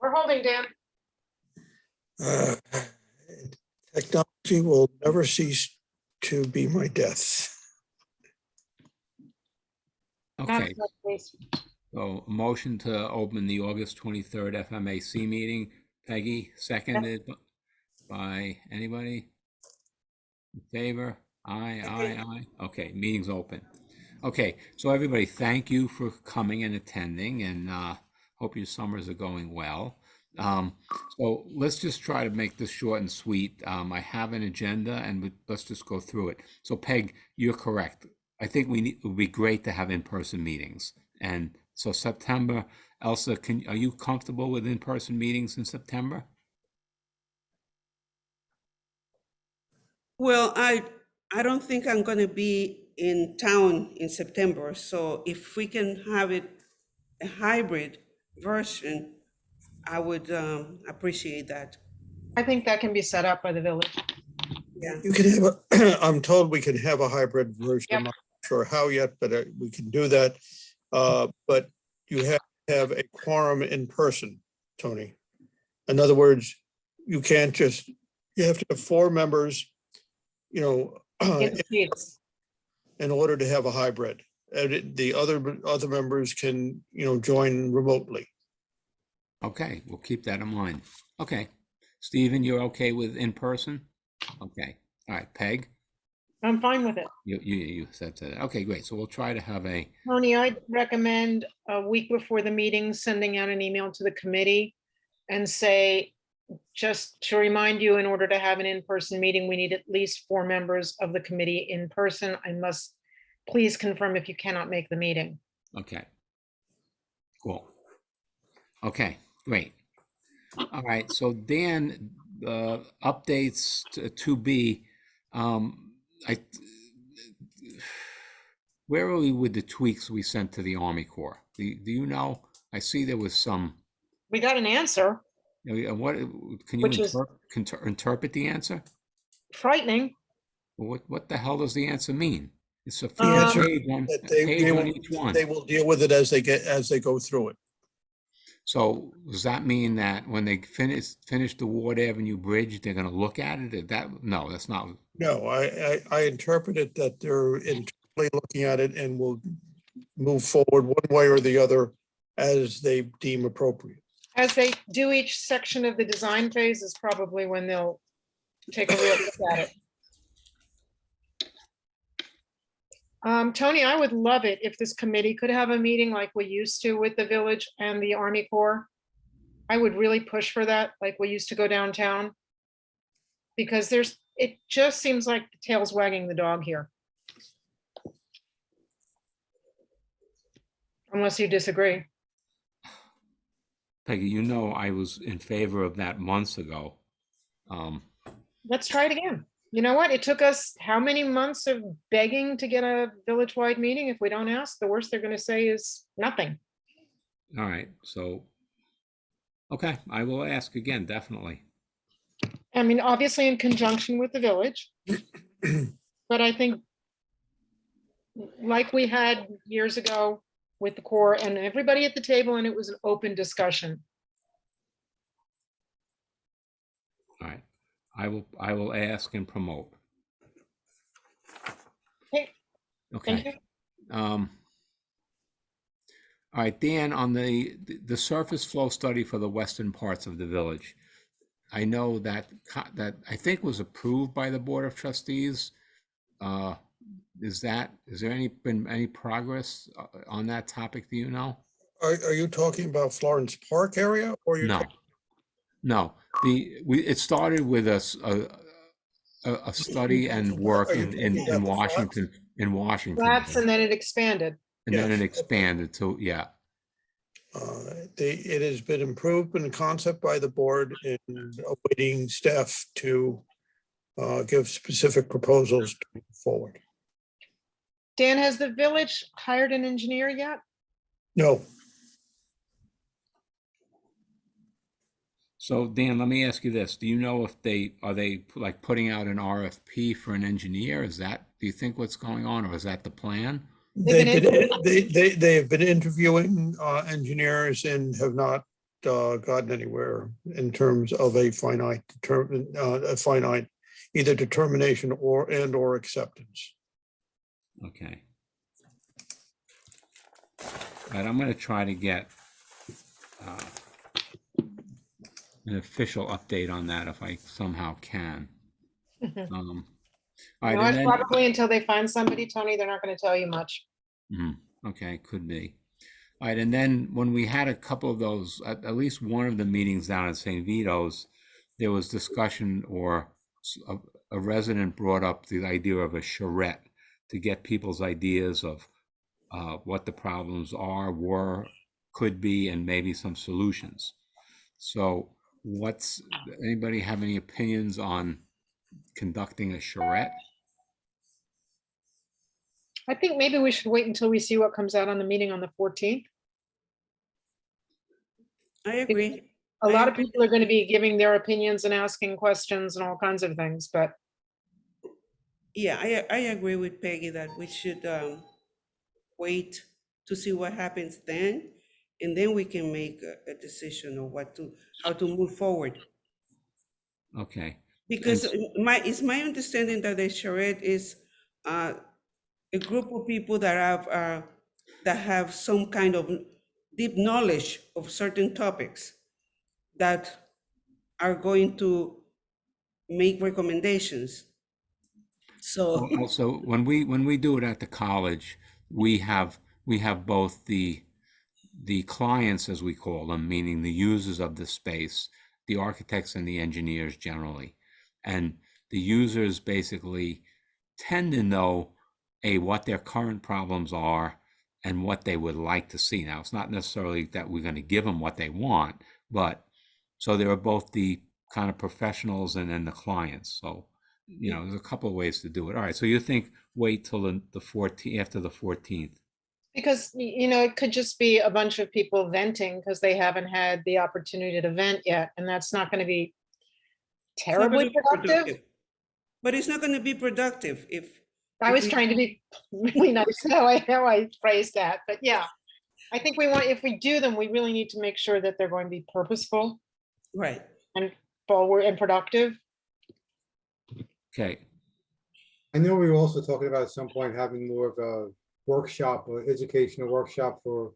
We're holding, Dan. Uh, Technology will never cease to be my death. Okay, Please. so a motion to open the August 23rd FMAC meeting. Peggy, seconded by anybody? In favor? Aye. Okay, meeting's open. Okay, so everybody, thank you for coming and attending, and hope your summers are going well. So let's just try to make this short and sweet. I have an agenda, and let's just go through it. So Peg, you're correct. I think it would be great to have in-person meetings. And so September, Elsa, are you comfortable with in-person meetings in September? Well, I don't think I'm going to be in town in September. So if we can have it a hybrid version, I would appreciate that. I think that can be set up by the village. Yeah. You can have I'm told we can have a hybrid version. Yep. I'm not sure how yet, but we can do that. But you have to have a quorum in person, Tony. In other words, you can't just, you have to have 4 members, you know, In the seats. in order to have a hybrid. And the other members can, you know, join remotely. Okay, we'll keep that in mind. Okay, Stephen, you're okay with in-person? Okay, all right, Peg, I'm fine with it. you said that. Okay, great. So we'll try to have a, Tony, I'd recommend a week before the meeting, sending out an email to the committee and say, just to remind you, in order to have an in-person meeting, we need at least 4 members of the committee in person. I must please confirm if you cannot make the meeting. okay. Cool. Okay, great. All right, so Dan, updates to be, where are we with the tweaks we sent to the Army Corps? Do you know? I see there was some, We got an answer, what, can Which you is- interpret the answer? frightening. What the hell does the answer mean? It's a The answer page on That they on each one. will deal with it as they go through it. So does that mean that when they finish the Ward Avenue Bridge, they're gonna look at it? No, that's not. No, I interpret it that they're internally looking at it and will move forward one way or the other as they deem appropriate. As they do each section of the design phase is probably when they'll take a real look at it. Tony, I would love it if this committee could have a meeting like we used to with the village and the Army Corps. I would really push for that, like we used to go downtown. Because it just seems like the tail's wagging the dog here. Unless you disagree. Peggy, you know I was in favor of that months ago. Let's try it again. You know what? It took us how many months of begging to get a village-wide meeting? If we don't ask, the worst they're going to say is nothing. All right, so, okay, I will ask again, definitely. I mean, obviously in conjunction with the village. But I think like we had years ago with the Corps and everybody at the table, and it was an open discussion. All right, I will ask and promote. Okay, thank Okay. you. All right, Dan, on the surface flow study for the western parts of the village, I know that I think was approved by the Board of Trustees. Is there been any progress on that topic? Do you know? Are you talking about Florence Park area or you? No. It started with a study and work in Washington. That's, and then it expanded. And then it Yes. expanded to, yeah. It has been improved in concept by the board and awaiting staff to give specific proposals to move forward. Dan, has the village hired an engineer yet? No, So Dan, let me ask you this. Do you know if are they like putting out an RFP for an engineer? Do you think what's going on, or is that the plan? they have been interviewing engineers and have not gotten anywhere in terms of a finite either determination or acceptance. Okay. All right, I'm gonna try to get an official update on that if I somehow can. Mhm. All You right, know, and it's then, probably until they find somebody, Tony, they're not going to tell you much. okay, could be. All right, and then when we had a couple of those, at least one of the meetings down at St. Vito's, there was discussion or a resident brought up the idea of a charrette to get people's ideas of what the problems are, could be, and maybe some solutions. So anybody have any opinions on conducting a charrette? I think maybe we should wait until we see what comes out on the meeting on the 14th. I agree. A I lot of agree. people are going to be giving their opinions and asking questions and all kinds of things, but Yeah, I agree with Peggy that we should wait to see what happens then, and then we can make a decision on how to move forward. Okay. Because And it's my understanding that the charrette is uh, a group of people that have some kind of deep knowledge of certain topics that are going to make recommendations. So also, when we do it at the college, we have both the clients, as we call them, meaning the users of the space, the architects and the engineers generally. And the users basically tend to know what their current problems are and what they would like to see. Now, it's not necessarily that we're going to give them what they want, but so there are both the kind of professionals and then the clients. So, there's a couple of ways to do it. All right. So you think wait till the 14th, after the 14th. because, it could just be a bunch of people venting because they haven't had the opportunity to vent yet, and that's not going to be it's not going terribly to be productive. but it's not going to be productive I if was we trying to be really nice how I phrased that, but yeah, I think if we do them, we really need to make sure that they're going to be purposeful right. and forward and productive. Okay. I know we were also talking about at some point having more of a workshop or educational workshop for,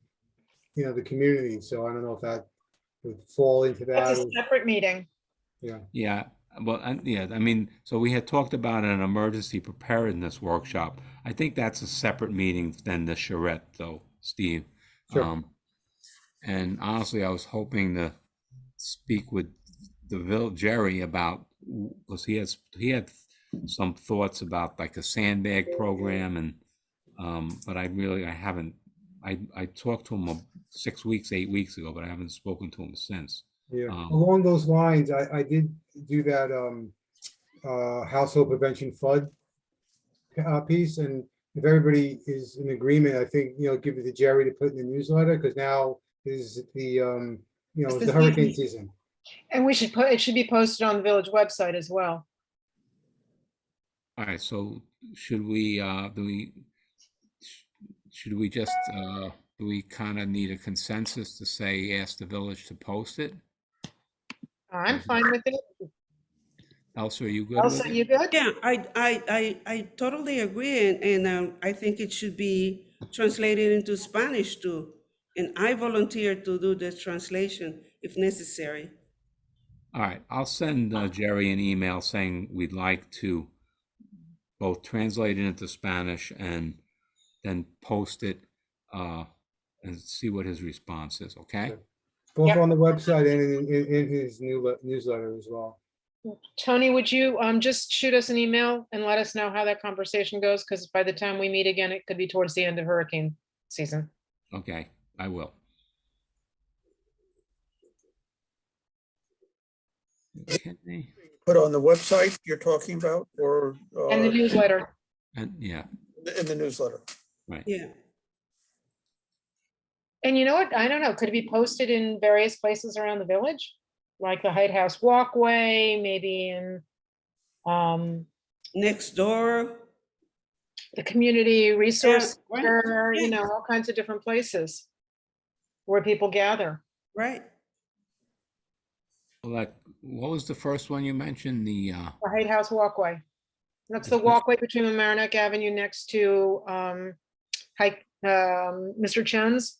the community. So I don't know if that would fall into that. That's a separate meeting. Yeah, Yeah. Well, yeah, I mean, so we had talked about an emergency preparedness workshop. I think that's a separate meeting than the charrette, though, Steve. Sure. And honestly, I was hoping to speak with Jerry about, because he had some thoughts about like a sandbag program, and but I haven't. I talked to him 8 weeks ago, but I haven't spoken to him since. yeah. Along those lines, I did do that household prevention flood piece, and if everybody is in agreement, I think, give it to Jerry to put in the newsletter, because now is the It's it's the the hurricane season. season. And it should be posted on the village website as well. All right, so should we just do we kind of need a consensus to say ask the village to post it? I'm fine with it. Elsa, are you good with Elsa, it? you good? Yeah, I totally agree, and I think it should be translated into Spanish too. And I volunteer to do the translation if necessary. All right, I'll send Jerry an email saying we'd like to both translate it into Spanish and then post it and see what his response is, okay? Both Yep. on the website and in his newsletter as well. Tony, would you just shoot us an email and let us know how that conversation goes? Because by the time we meet again, it could be towards the end of hurricane season. Okay, I will. Okay, Put on the website you're talking about, or And the newsletter. and yeah, in the newsletter. right. Yeah, And you know what? I don't know. Could it be posted in various places around the village? Like the Height House walkway, maybe in next door. the community resource Yeah, right. center, Yeah. all kinds of different places where people gather. Right. What was the first one you mentioned? The Height House walkway. That's the walkway between Mamaroneck Avenue next to Mr. Chen's.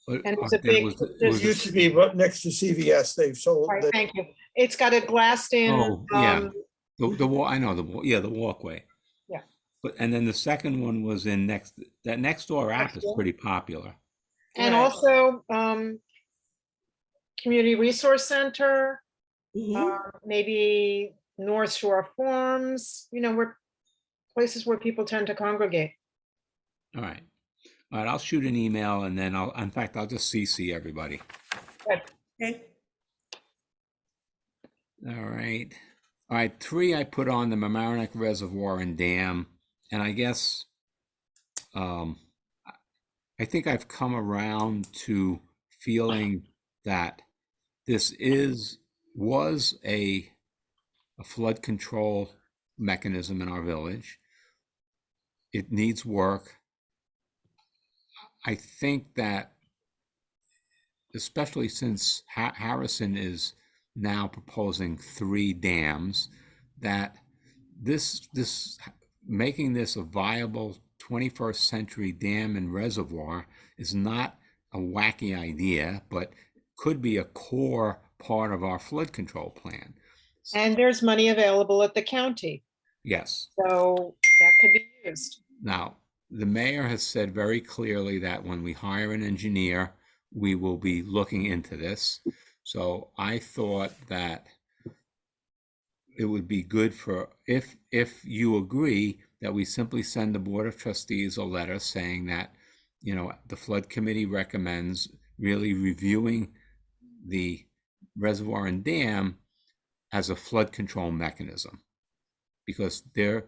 And it's a big, It used to be right next to CVS. They've sold. Right, thank you. It's got a glassed in. Oh, yeah. The wall, I know the walkway. Yeah. But, and then the second one was in that next door app Next is door. pretty popular. And Right. also, Community Resource Center, Mhm. maybe North Shore Farms, we're places where people tend to congregate. All right. All right, I'll shoot an email and then in fact, I'll just CC everybody. Okay. All right. All right, 3, I put on the Mamaroneck Reservoir and Dam. And I guess, I think I've come around to feeling that this was a flood control mechanism in our village. It needs work. I think that, especially since Harrison is now proposing 3 dams, that this making this a viable 21st century dam and reservoir is not a wacky idea, but could be a core part of our flood control plan. And there's money available at the county, Yes. so that could be used. Now, the mayor has said very clearly that when we hire an engineer, we will be looking into this. So I thought that it would be good for, if you agree, that we simply send the Board of Trustees a letter saying that, the flood committee recommends really reviewing the reservoir and dam as a flood control mechanism, because they're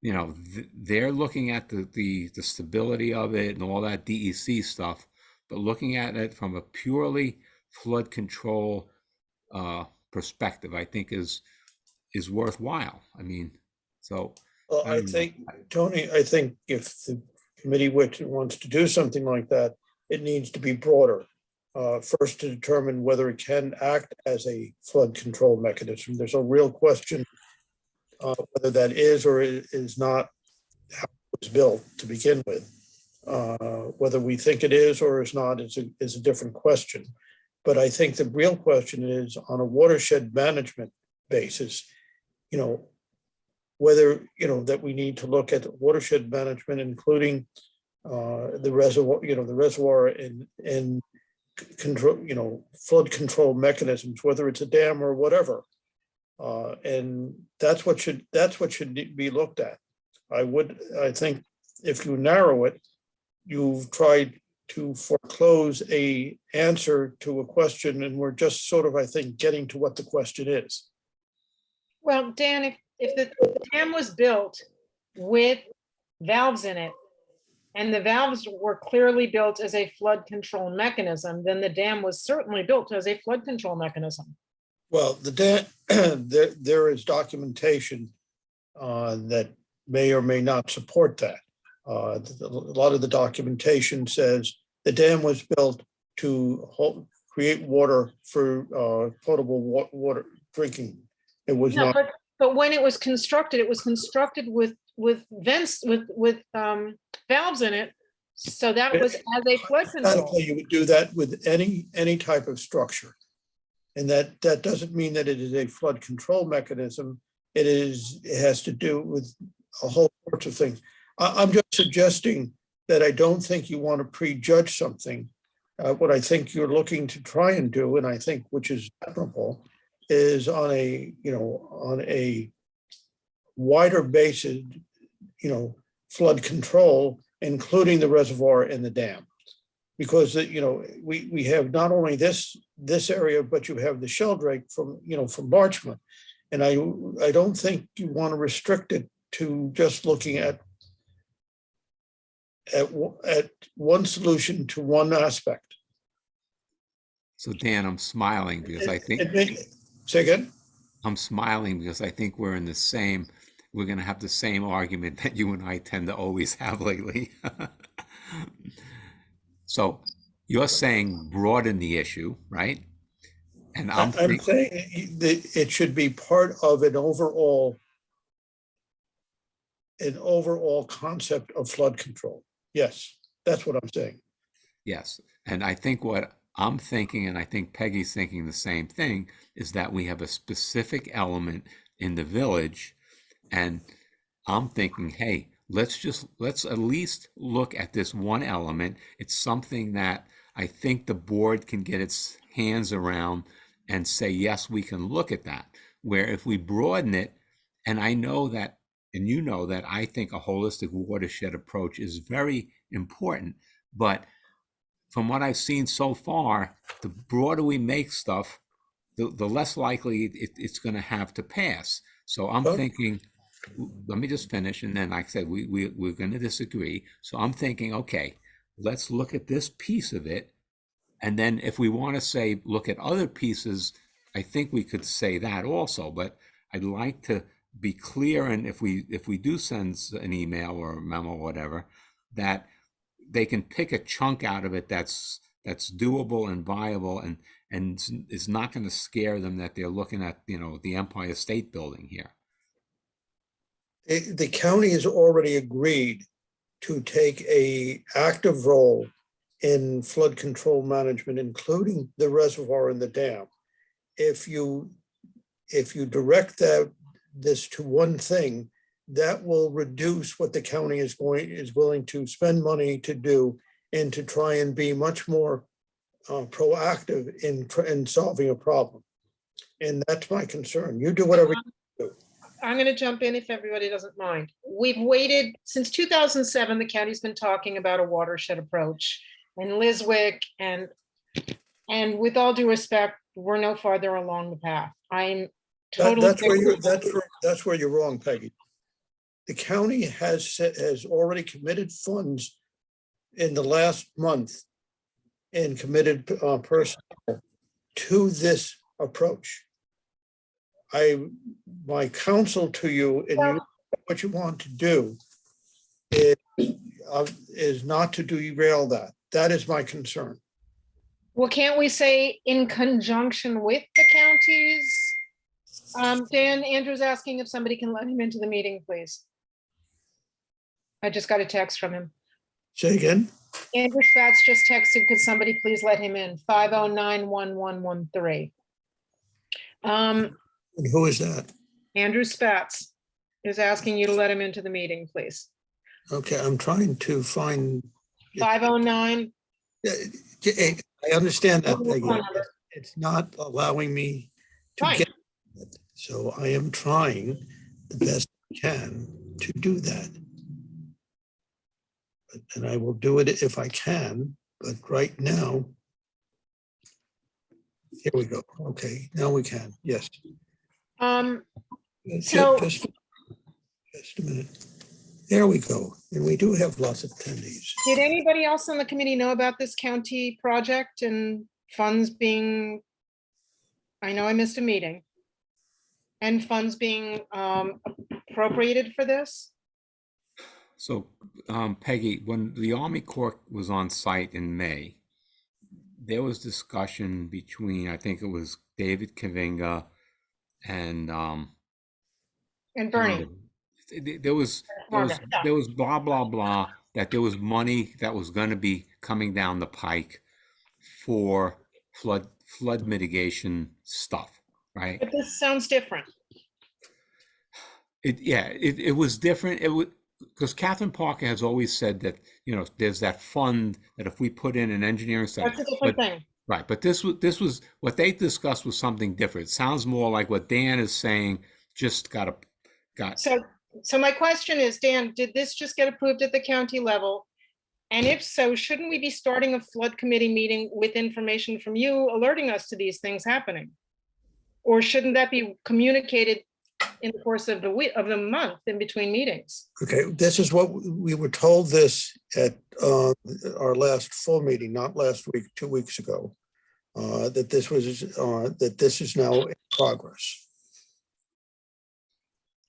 looking at the stability of it and all that DEC stuff, but looking at it from a purely flood control perspective, I think is worthwhile. I mean, so. Well, I think, Tony, I think if the committee wants to do something like that, it needs to be broader. First, to determine whether it can act as a flood control mechanism. There's a real question whether that is or is not how it was built to begin with. Whether we think it is or is not is a different question. But I think the real question is, on a watershed management basis, whether, that we need to look at watershed management, including the reservoir and control, flood control mechanisms, whether it's a dam or whatever. And that's what should be looked at. I think if you narrow it, you've tried to foreclose a answer to a question, and we're just sort of, I think, getting to what the question is. Well, Dan, if the dam was built with valves in it, and the valves were clearly built as a flood control mechanism, then the dam was certainly built as a flood control mechanism. Well, the dam, there is documentation that may or may not support that. A lot of the documentation says the dam was built to create water for potable water drinking. It was No, not. but when it was constructed with vents, with valves in it. So that was as a flood control. You would do that with any type of structure. And that doesn't mean that it is a flood control mechanism. It has to do with a whole sorts of things. I'm just suggesting that I don't think you want to prejudge something. What I think you're looking to try and do, and I think which is admirable, is on a wider basis, flood control, including the reservoir and the dam. Because we have not only this area, but you have the Sheldrake from Larchmont, and I don't think you want to restrict it to just looking at one solution to one aspect. So Dan, I'm smiling because I think. Say again? I'm smiling because I think we're going to have the same argument that you and I tend to always have lately. So you're saying broaden the issue, right? And I'm saying that it should be part of an overall concept of flood control. Yes, that's what I'm saying. yes, and I think what I'm thinking, and I think Peggy's thinking the same thing, is that we have a specific element in the village, and I'm thinking, hey, let's at least look at this one element. It's something that I think the board can get its hands around and say, yes, we can look at that. Where if we broaden it, and I know that, and you know that I think a holistic watershed approach is very important, but from what I've seen so far, the broader we make stuff, the less likely it's going to have to pass. So I'm Well- thinking, let me just finish, and then like I said, we're going to disagree. So I'm thinking, okay, let's look at this piece of it, and then if we want to say look at other pieces, I think we could say that also. But I'd like to be clear, and if we do send an email or a memo or whatever, that they can pick a chunk out of it that's doable and viable, and is not going to scare them that they're looking at, you know, the Empire State Building here. The county has already agreed to take a active role in flood control management, including the reservoir and the dam. If you direct this to one thing, that will reduce what the county is willing to spend money to do, and to try and be much more proactive in solving a problem. And that's my concern. You do whatever you do. I'm going to jump in if everybody doesn't mind. We've waited since 2007. The county's been talking about a watershed approach, and Liswick, and with all due respect, we're no farther along the path. I'm totally. That's where you're wrong, Peggy. The county has already committed funds in the last month and committed personnel to this approach. My counsel to you, and what you want to do is not to derail that. That is my concern. Well, can't we say in conjunction with the counties? Dan, Andrew's asking if somebody can let him into the meeting, please. I just got a text from him. Say again? Andrew Spatz just texted, could somebody please let him in? 509-1113. And who is that? Andrew Spatz is asking you to let him into the meeting, please. Okay, I'm trying to find. 509. I understand that, Peggy. It's not allowing me to Fine. get it. So I am trying the best I can to do that. And I will do it if I can, but right now, here we go. Okay, now we can, yes. So- Just a minute. There we go. And we do have lots of attendees. Did anybody else on the committee know about this county project and funds being, I know I missed a meeting, and funds being appropriated for this? So, Peggy, when the Army Corps was on site in May, there was discussion between, I think it was David Kavinga and Bernie. there was blah blah blah, that there was money that was going to be coming down the pike for flood mitigation stuff, right? But this sounds different. It was different. It was because Catherine Parker has always said that, you know, there's that fund that if we put in an engineering study, That's a different thing. right? But this was what they discussed was something different. It sounds more like what Dan is saying. Just got. So my question is, Dan, did this just get approved at the county level? And if so, shouldn't we be starting a flood committee meeting with information from you alerting us to these things happening? Or shouldn't that be communicated in the course of the week, of the month, in between meetings? Okay, this is what we were told this at our last full meeting, not last week, 2 weeks ago, that this is now in progress.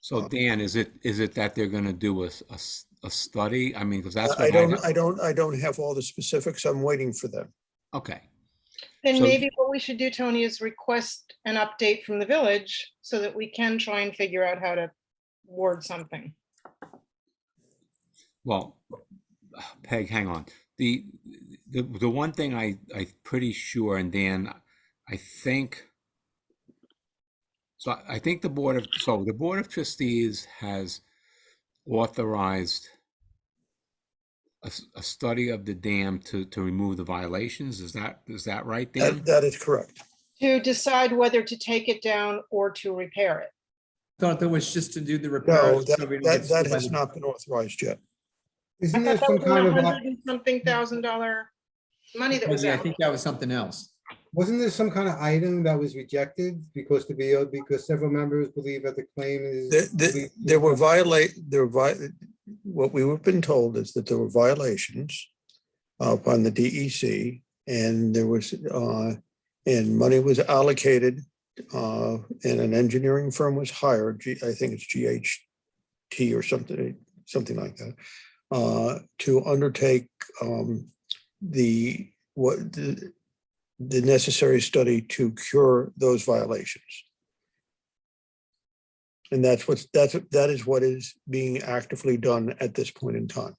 So Dan, is it that they're going to do a study? I mean, because that's what I don't have all the specifics. I'm waiting for them. Okay. Then So- maybe what we should do, Tony, is request an update from the village so that we can try and figure out how to word something. Well, Peg, hang on. The one thing I'm pretty sure, and Dan, I think, so I think the Board of Trustees has authorized a study of the dam to remove the violations. Is that right, Dan? That is correct. To decide whether to take it down or to repair it. Thought that was just to do the No, repairs. so we don't get that sued by has the- not been authorized yet. I Isn't there thought that some was kind of, $100 and something $1,000 money that was Maybe I out. think that was something else. wasn't there some kind of item that was rejected because because several members believe that the claim is. What we have been told is that there were violations upon the DEC, and there was, and money was allocated, and an engineering firm was hired, I think it's GHT or something like that, to undertake the necessary study to cure those violations. And that is what is being actively done at this point in time.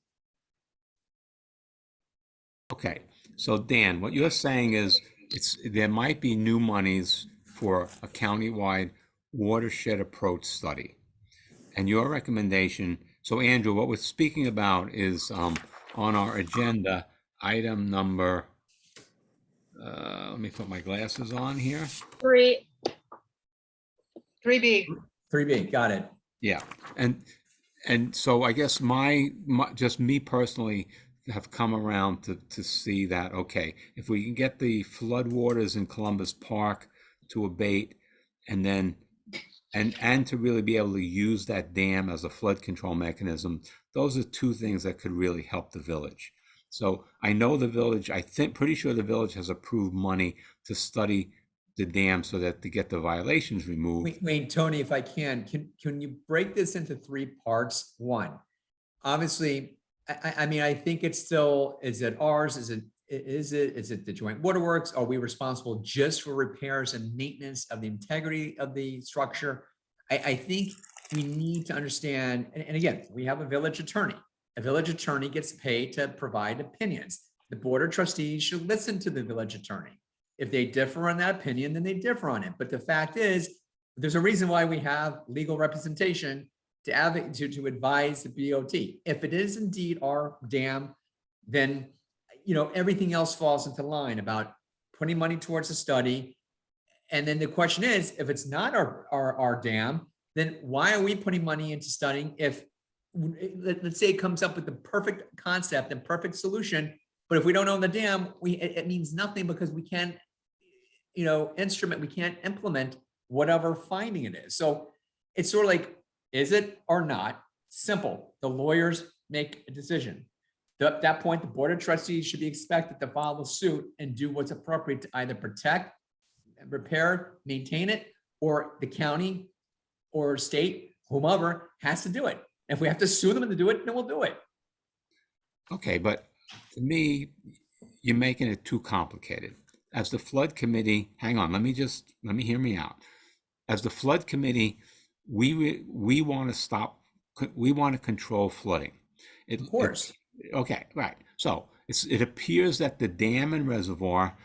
Okay, so Dan, what you're saying is there might be new monies for a countywide watershed approach study. And your recommendation, so Andrew, what we're speaking about is on our agenda, item number, let me put my glasses on here. 3B. 3B, got it. Yeah, and so I guess my just me personally have come around to see that, okay, if we can get the floodwaters in Columbus Park to abate, and then and to really be able to use that dam as a flood control mechanism, those are two things that could really help the village. So I know the village, pretty sure the village has approved money to study the dam so that to get the violations removed. Wait, Tony, if I can you break this into 3 parts? One, obviously, I mean, I think it's still, is it ours? Is it the joint waterworks? Are we responsible just for repairs and maintenance of the integrity of the structure? I think we need to understand, and again, we have a village attorney. A village attorney gets paid to provide opinions. The Board of Trustees should listen to the village attorney. If they differ on that opinion, then they differ on it. But the fact is, there's a reason why we have legal representation to advise the BOT. If it is indeed our dam, then everything else falls into line about putting money towards a study. And then the question is, if it's not our dam, then why are we putting money into studying if, let's say it comes up with the perfect concept and perfect solution, but if we don't own the dam, it means nothing because we can't, we can't implement whatever finding it is. So it's sort of like, is it or not? Simple. The lawyers make a decision. At that point, the Board of Trustees should be expected to file a suit and do what's appropriate to either protect, repair, maintain it, or the county or state, whomever has to do it. If we have to sue them to do it, then we'll do it. Okay, but to me, you're making it too complicated. As the flood committee, hang on, let me hear me out. As the flood committee, we want to control flooding. Of course. Okay, right. So it appears that the dam and reservoir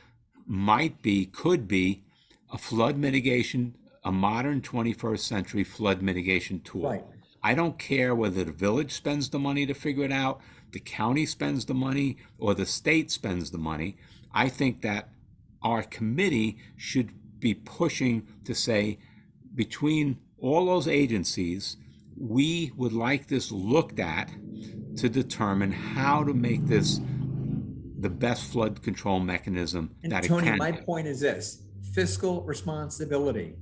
could be a flood mitigation, a modern 21st century flood mitigation tool. Right. I don't care whether the village spends the money to figure it out, the county spends the money, or the state spends the money. I think that our committee should be pushing to say, between all those agencies, we would like this looked at to determine how to make this the best flood control mechanism And that Tony, it can my be. point is this: fiscal responsibility.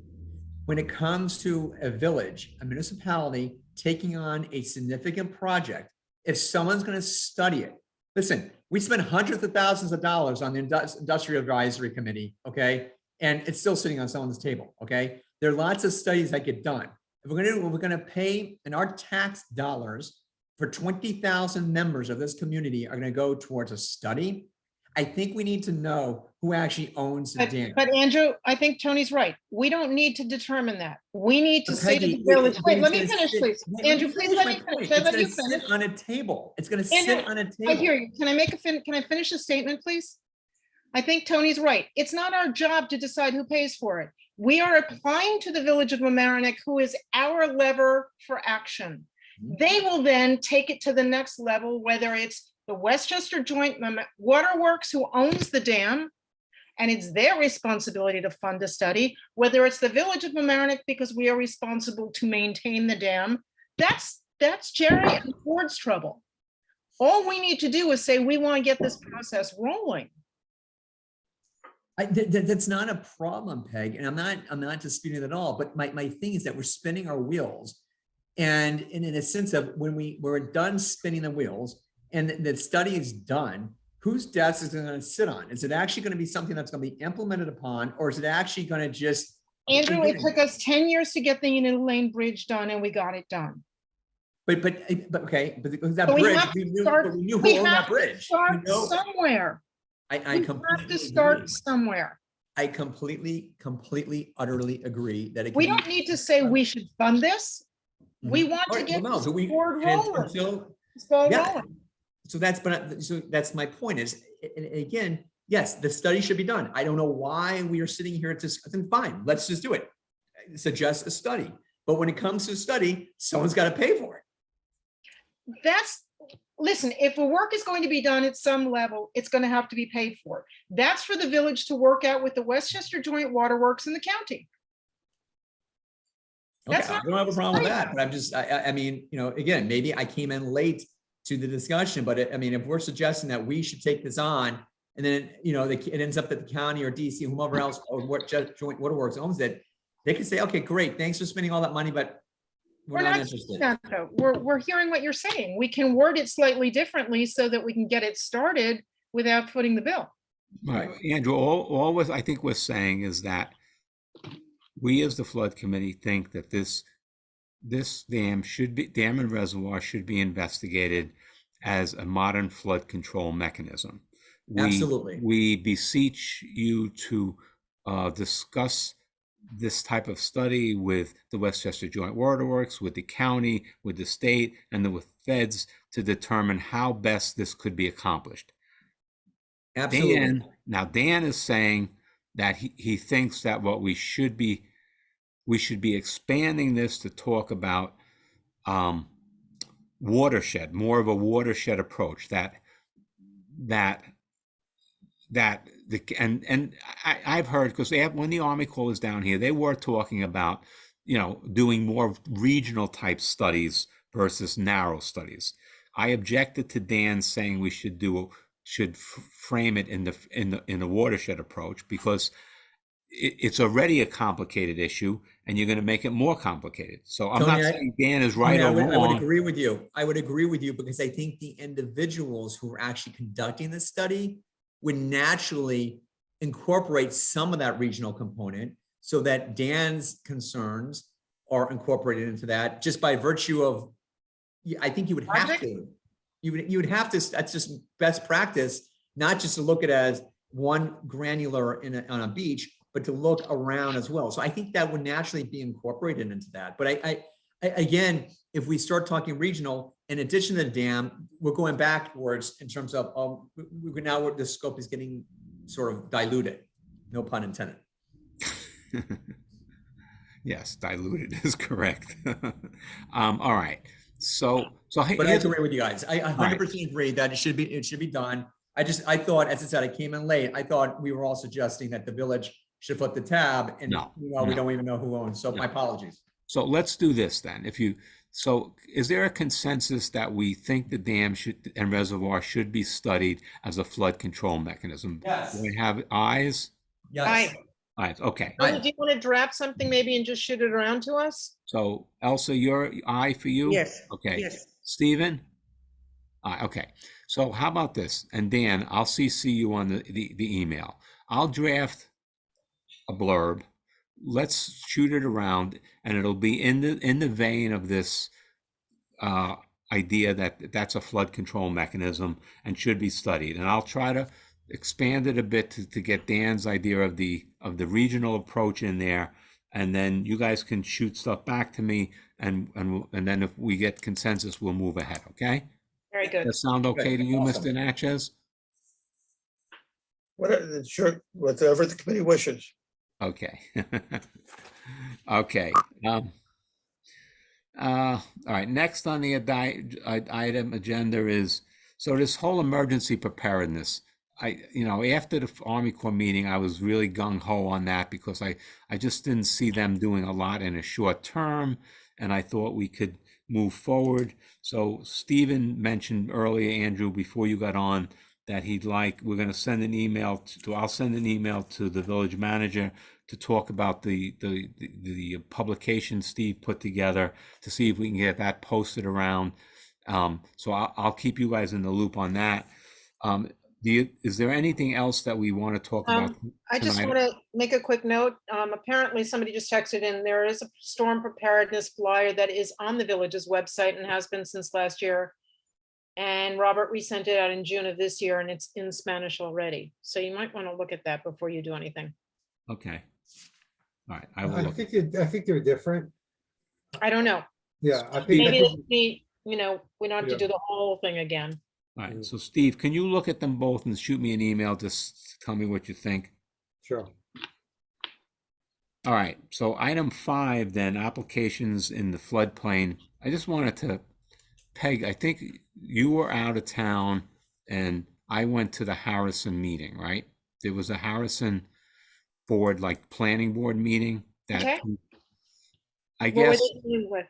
When it comes to a village, a municipality taking on a significant project, if someone's going to study it, listen, we spend hundreds of thousands of dollars on the Industrial Advisory Committee, okay? And it's still sitting on someone's table, okay? There are lots of studies that get done. If we're going to pay in our tax dollars for 20,000 members of this community are going to go towards a study, I think we need to know who who actually owns the dam. But Andrew, I think Tony's right. We don't need to determine that. We need to But say to Peggy, the village, but wait, it's let me gonna finish, sit- please. let me Andrew, please finish let my me finish. point. Did I It's let gonna you finish? sit on a table. It's gonna Andrew, sit on a I hear table. you. Can I make can I finish the statement, please? I think Tony's right. It's not our job to decide who pays for it. We are applying to the Village of Mamaroneck, who is our lever for action. They will then take it to the next level, whether it's the Westchester Joint Waterworks who owns the dam, and it's their responsibility to fund a study, whether it's the Village of Mamaroneck because we are responsible to maintain the dam. That's Jerry and Ford's trouble. All we need to do is say, we want to get this process rolling. That's not a problem, Peg, and I'm not disputing it at all. But my thing is that we're spinning our wheels, and in a sense of when we're done spinning the wheels and the study is done, whose desk is it going to sit on? Is it actually going to be something that's going to be implemented upon, or is it actually going to just? Andrew, it took us 10 years to get the Unit Lane Bridge done, and we got it done. But okay, but that So we bridge, have to we knew, start- but we knew we who owned have that to bridge. Start We know. somewhere. I We have completely to start agree. somewhere. I completely, utterly agree that it We can be- don't need to say we should fund this. We Mhm. want All to right, get well, no, this so we- board and rolling. until- This ball yeah. rolling. So that's my point is, and again, yes, the study should be done. I don't know why we are sitting here discussing, fine, let's just do it. Suggest a study. But when it comes to study, someone's got to pay for it. Listen, if the work is going to be done at some level, it's going to have to be paid for. That's for the village to work out with the Westchester Joint Waterworks in the county. Okay, That's I not don't have a problem with study. that, but I'm just, I mean, again, maybe I came in late to the discussion, but I mean, if we're suggesting that we should take this on and then, it ends up that the county or DC, whomever else, or what Joint Waterworks owns it, they could say, okay, great, thanks for spending all that money, but we're not saying interested. that, though. We're hearing what you're saying. We can word it slightly differently so that we can get it started without footing the bill. Right, Andrew, all I think we're saying is that we as the flood committee think that this dam and reservoir should be investigated as a modern flood control mechanism. Absolutely. We beseech you to discuss this type of study with the Westchester Joint Waterworks, with the county, with the state, and with feds to determine how best this could be accomplished. Absolutely. Dan is saying that he thinks that what we should be expanding this to talk about watershed, more of a watershed approach. I've heard, because when the Army Corps was down here, they were talking about doing more regional type studies versus narrow studies. I objected to Dan saying we should frame it in the watershed approach, because it's already a complicated issue and you're going to make it more complicated. So I'm Tony, not saying Dan is right or I would wrong. agree with you. I would agree with you because I think the individuals who are actually conducting the study would naturally incorporate some of that regional component so that Dan's concerns are incorporated into that just by virtue of, I think you would have to. You would have to, that's just best practice, not just to look at it as one granular on a beach, but to look around as well. So I think that would naturally be incorporated into that. But I again, if we start talking regional, in addition to the dam, we're going backwards in terms of now the scope is getting sort of diluted. No pun intended. Yes, diluted is correct. All right. So But I agree with you guys. I 100% agree that it should be done. I thought, as I said, I came in late. I thought we were all suggesting that the village should flip the tab, and we don't even know who owns. So my apologies. So let's do this then. Is there a consensus that we think the dam and reservoir should be studied as a flood control mechanism? Yes. Do we have ayes? Yes. Ayes. Okay. Do you want to draft something maybe and just shoot it around to us? So Elsa, your aye for you? Yes. Okay. Yes. Stephen? Aye. Okay. So how about this? And Dan, I'll CC you on the email. I'll draft a blurb. Let's shoot it around, and it'll be in the vein of this idea that that's a flood control mechanism and should be studied. And I'll try to expand it a bit to get Dan's idea of the regional approach in there, and then you guys can shoot stuff back to me, and then if we get consensus, we'll move ahead. Okay? Very good. That sound okay to you, Awesome. Mr. Natchez? Whatever, sure, whatever the committee wishes. Okay. Okay. All right. Next on the item agenda is, so this whole emergency preparedness. After the Army Corps meeting, I was really gung ho on that because I just didn't see them doing a lot in a short term, and I thought we could move forward. So Stephen mentioned earlier, Andrew, before you got on, that we're going to send an email I'll send an email to the village manager to talk about the publication Steve put together to see if we can get that posted around. So I'll keep you guys in the loop on that. Is there anything else that we want to talk about I just tonight? want to make a quick note. Apparently somebody just texted in, there is a storm preparedness flyer that is on the village's website and has been since last year. And Robert resent it out in June of this year, and it's in Spanish already. So you might want to look at that before you do anything. Okay. All right. I will I look. think they're different. I don't know. Yeah, I think, Maybe it'll be, we don't have to Yeah. do the whole thing again. All right. So Steve, can you look at them both and shoot me an email? Just tell me what you think. sure. All right. So item 5, then, applications in the floodplain. I just wanted to Peg, I think you were out of town and I went to the Harrison meeting, right? There was a Harrison board, like planning board meeting that Okay. I What were guess they dealing with?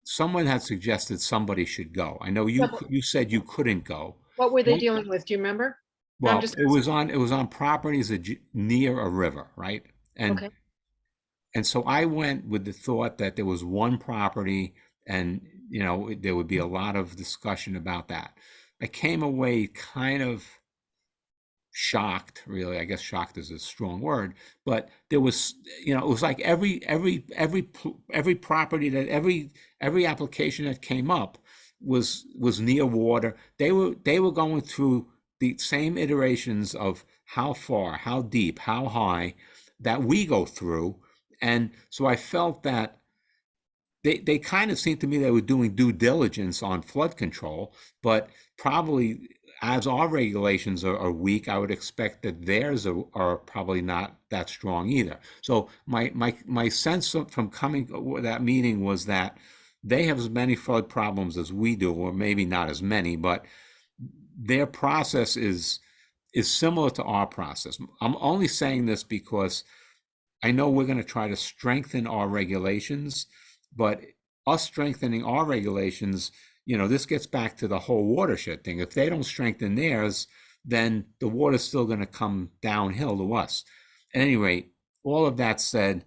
someone had suggested somebody should go. I know you said you couldn't go. What were they Well- dealing with? Do you remember? No, I'm Well, just it was on properties near a river, right? Okay. And so I went with the thought that there was one property and, there would be a lot of discussion about that. I came away kind of shocked, really. I guess shocked is a strong word, but there was, it was like every property that every application that came up was near water. They were going through the same iterations of how far, how deep, how high that we go through. And so I felt that they kind of seemed to me they were doing due diligence on flood control, but probably as our regulations are weak, I would expect that theirs are probably not that strong either. So my sense from coming to that meeting was that they have as many flood problems as we do, or maybe not as many, but their process is similar to our process. I'm only saying this because I know we're going to try to strengthen our regulations, but us strengthening our regulations, this gets back to the whole watershed thing. If they don't strengthen theirs, then the water's still going to come downhill to us. At any rate, all of that said,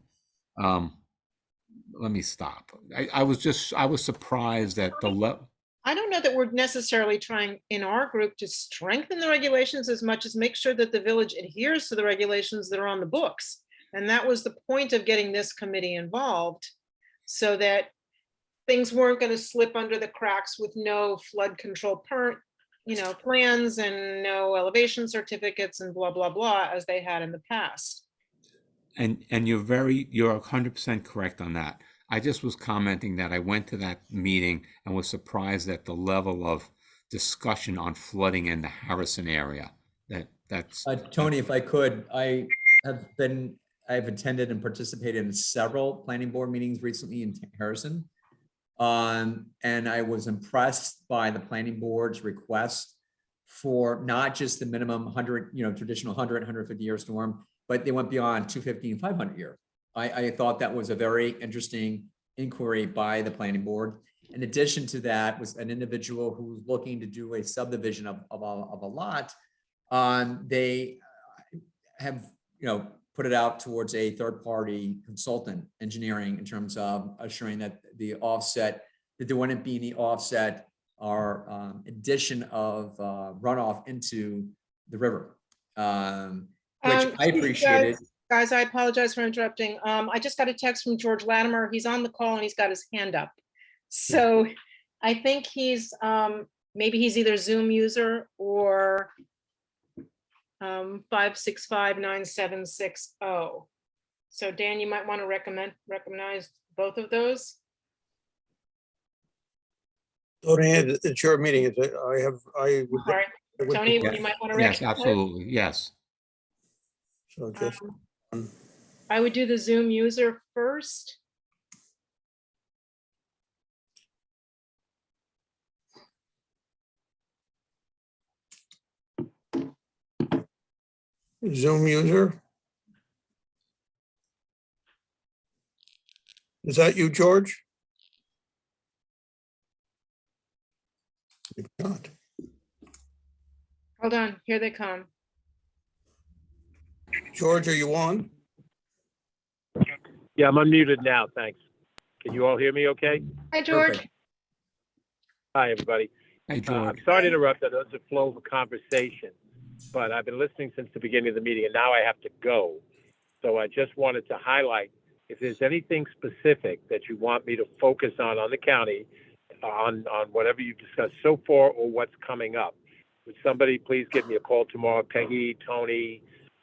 let me stop. I was surprised at the level. I don't know that we're necessarily trying in our group to strengthen the regulations as much as make sure that the village adheres to the regulations that are on the books. And that was the point of getting this committee involved, so that things weren't going to slip under the cracks with no flood control plans and no elevation certificates and blah, blah, blah, as they had in the past. And you're 100% correct on that. I just was commenting that I went to that meeting and was surprised at the level of discussion on flooding in the Harrison area. That's Tony, if I could, I've attended and participated in several planning board meetings recently in Harrison. And I was impressed by the planning board's request for not just the minimum 100, traditional 100, 150-year storm, but they went beyond 250 and 500 year. I thought that was a very interesting inquiry by the planning board. In addition to that was an individual who was looking to do a subdivision of a lot. They have, put it out towards a third-party consultant engineering in terms of assuring that that there wouldn't be any offset or addition of runoff into the river, which I appreciated. Guys, I apologize for interrupting. I just got a text from George Latimer. He's on the call and he's got his hand up. So I think he's, maybe he's either Zoom user or 5659760. So Dan, you might want to recognize both of those. Tony, it's your meeting. I would. All right, I would- Tony, Yeah. you might want to Yes, recognize. absolutely, yes. So just, I would do the Zoom user first. Zoom user. Is that you, George? If not, Hold on, here they come. George, are you on? Yeah, I'm unmuted now, thanks. Can you all hear me okay? Hi, George. Perfect. Hi, everybody. Hey, I'm George. sorry to interrupt. I know it's a flow of a conversation, but I've been listening since the beginning of the meeting, and now I have to go. So I just wanted to highlight, if there's anything specific that you want me to focus on the county, on whatever you've discussed so far or what's coming up, would somebody please give me a call tomorrow? Peggy, Tony,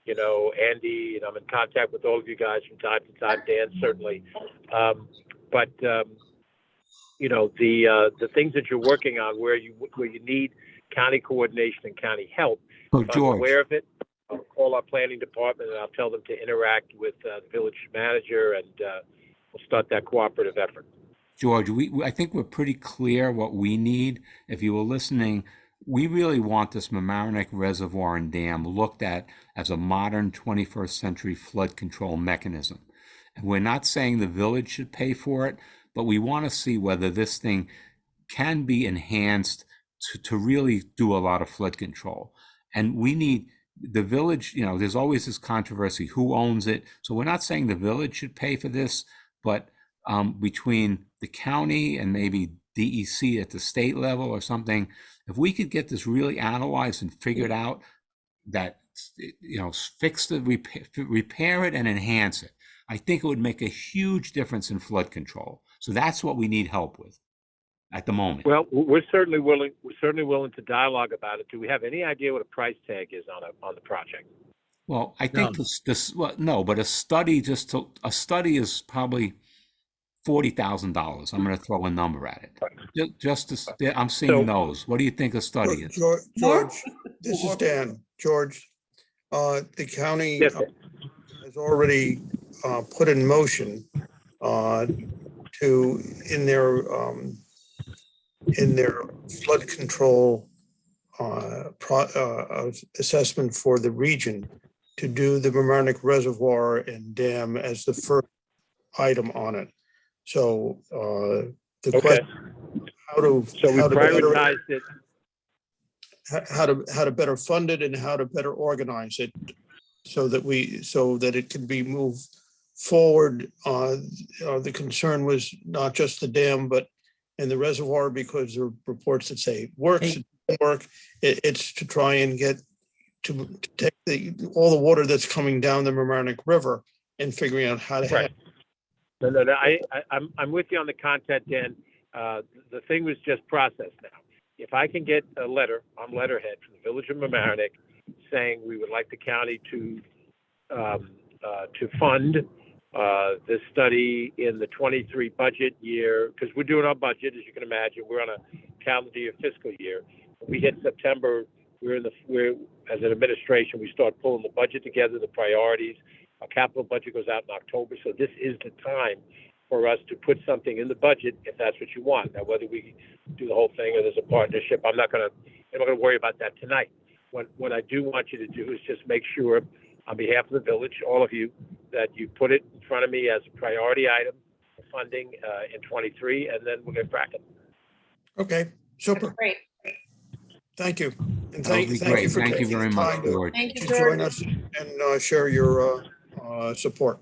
Andy, and I'm in contact with all of you guys from time to time, Dan certainly. The things that you're working on where you need county coordination and county help, So if I'm George, aware of it, I'll call our planning department and I'll tell them to interact with the village manager, and we'll start that cooperative effort. George, I think we're pretty clear what we need. If you were listening, we really want this Mamaroneck Reservoir and Dam looked at as a modern 21st century flood control mechanism. And we're not saying the village should pay for it, but we want to see whether this thing can be enhanced to really do a lot of flood control. And we need the village, there's always this controversy, who owns it? So we're not saying the village should pay for this, but between the county and maybe DEC at the state level or something, if we could get this really analyzed and figured out, that fix the repair it and enhance it, I think it would make a huge difference in flood control. So that's what we need help with at the moment. Well, we're certainly willing to dialogue about it. Do we have any idea what a price tag is on the project? Well, I think no, but a study is probably $40,000. I'm going to throw a number at it. I'm seeing those. What do you think a study is? George, this is Dan. George, the county Yes, has already put in motion in their flood control assessment for the region to do the Mamaroneck Reservoir and Dam as the first item on it. So the question, we prioritized it. how to better fund it and how to better organize it so that it can be moved forward. The concern was not just the dam, but in the reservoir, because there are reports that say it works, it doesn't work. It's to try and get to take all the water that's coming down the Mamaroneck River and figuring out how to Right. No. I'm with you on the content, Dan. The thing was just processed now. If I can get a letter on letterhead from the Village of Mamaroneck saying we would like the county to fund this study in the 23 budget year, because we're doing our budget, as you can imagine, we're on a calendar year fiscal year. When we hit September, we're as an administration, we start pulling the budget together, the priorities. Our capital budget goes out in October, so this is the time for us to put something in the budget if that's what you want. Now, whether we do the whole thing or there's a partnership, I'm not going to worry about that tonight. What I do want you to do is just make sure, on behalf of the village, all of you, that you put it in front of me as a priority item for funding in 23, and then we'll get cracking. Okay, super. That's great. Thank you. And That would be thank you great. for Thank you taking very the much, time George. Thank you, to George. join us and share your support.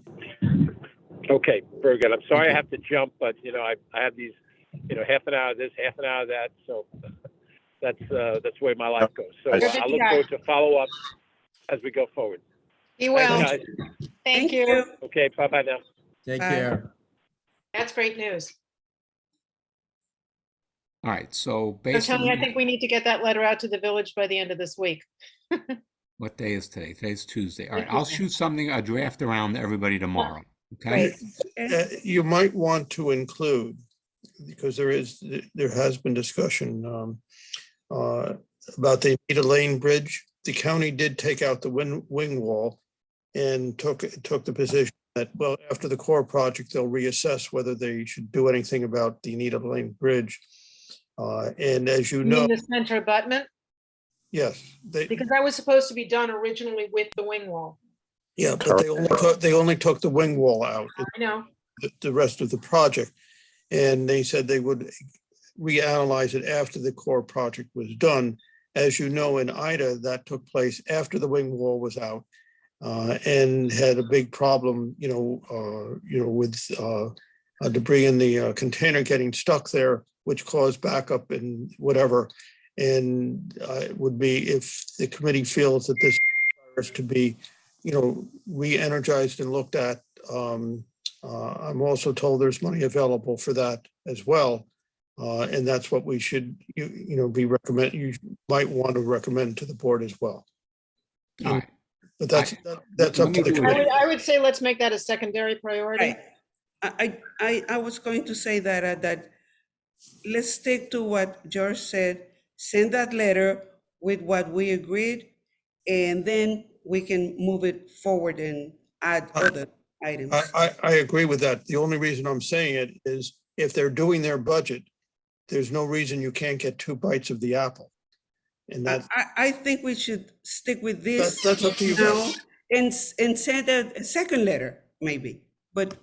Okay, very good. I'm sorry Thank I you. have to jump, but I have these, half an hour of this, half an hour of that, so that's the way my life goes. So Good I look job. forward to follow up as we go forward. Be Thanks, well. guys. Thank you. Okay, bye-bye now. Take Bye. care. That's great news. All right, so So basically. Tony, I think we need to get that letter out to the village by the end of this week. What day is today? Today's Tuesday. All right, Thank I'll you. shoot something, a draft around to everybody tomorrow. Okay? Okay. You might want to include, because there has been discussion about the Anita Lane Bridge. The county did take out the wing wall and took the position that, well, after the core project, they'll reassess whether they should do anything about the Anita Lane Bridge. And as you You know, mean the center abutment? yes, Because that was supposed to be done originally with the wing wall. yeah, but they only took the wing wall out, I know. the rest of the project. And they said they would reanalyze it after the core project was done. As you know, in Ida, that took place after the wing wall was out, and had a big problem, with debris in the container getting stuck there, which caused backup and whatever. And it would be, if the committee feels that this is to be, re-energized and looked at. I'm also told there's money available for that as well. And that's what we should, you might want to recommend to the board as well. All right. But that's let up me to the do committee. I would say let's make that a secondary priority. Right. I was going to say that let's stick to what George said, send that letter with what we agreed, and then we can move it forward and add other items. I agree with that. The only reason I'm saying it is if they're doing their budget, there's no reason you can't get 2 bites of the apple. And I think we should stick with this that's up to you now guys. and send a second letter, maybe. But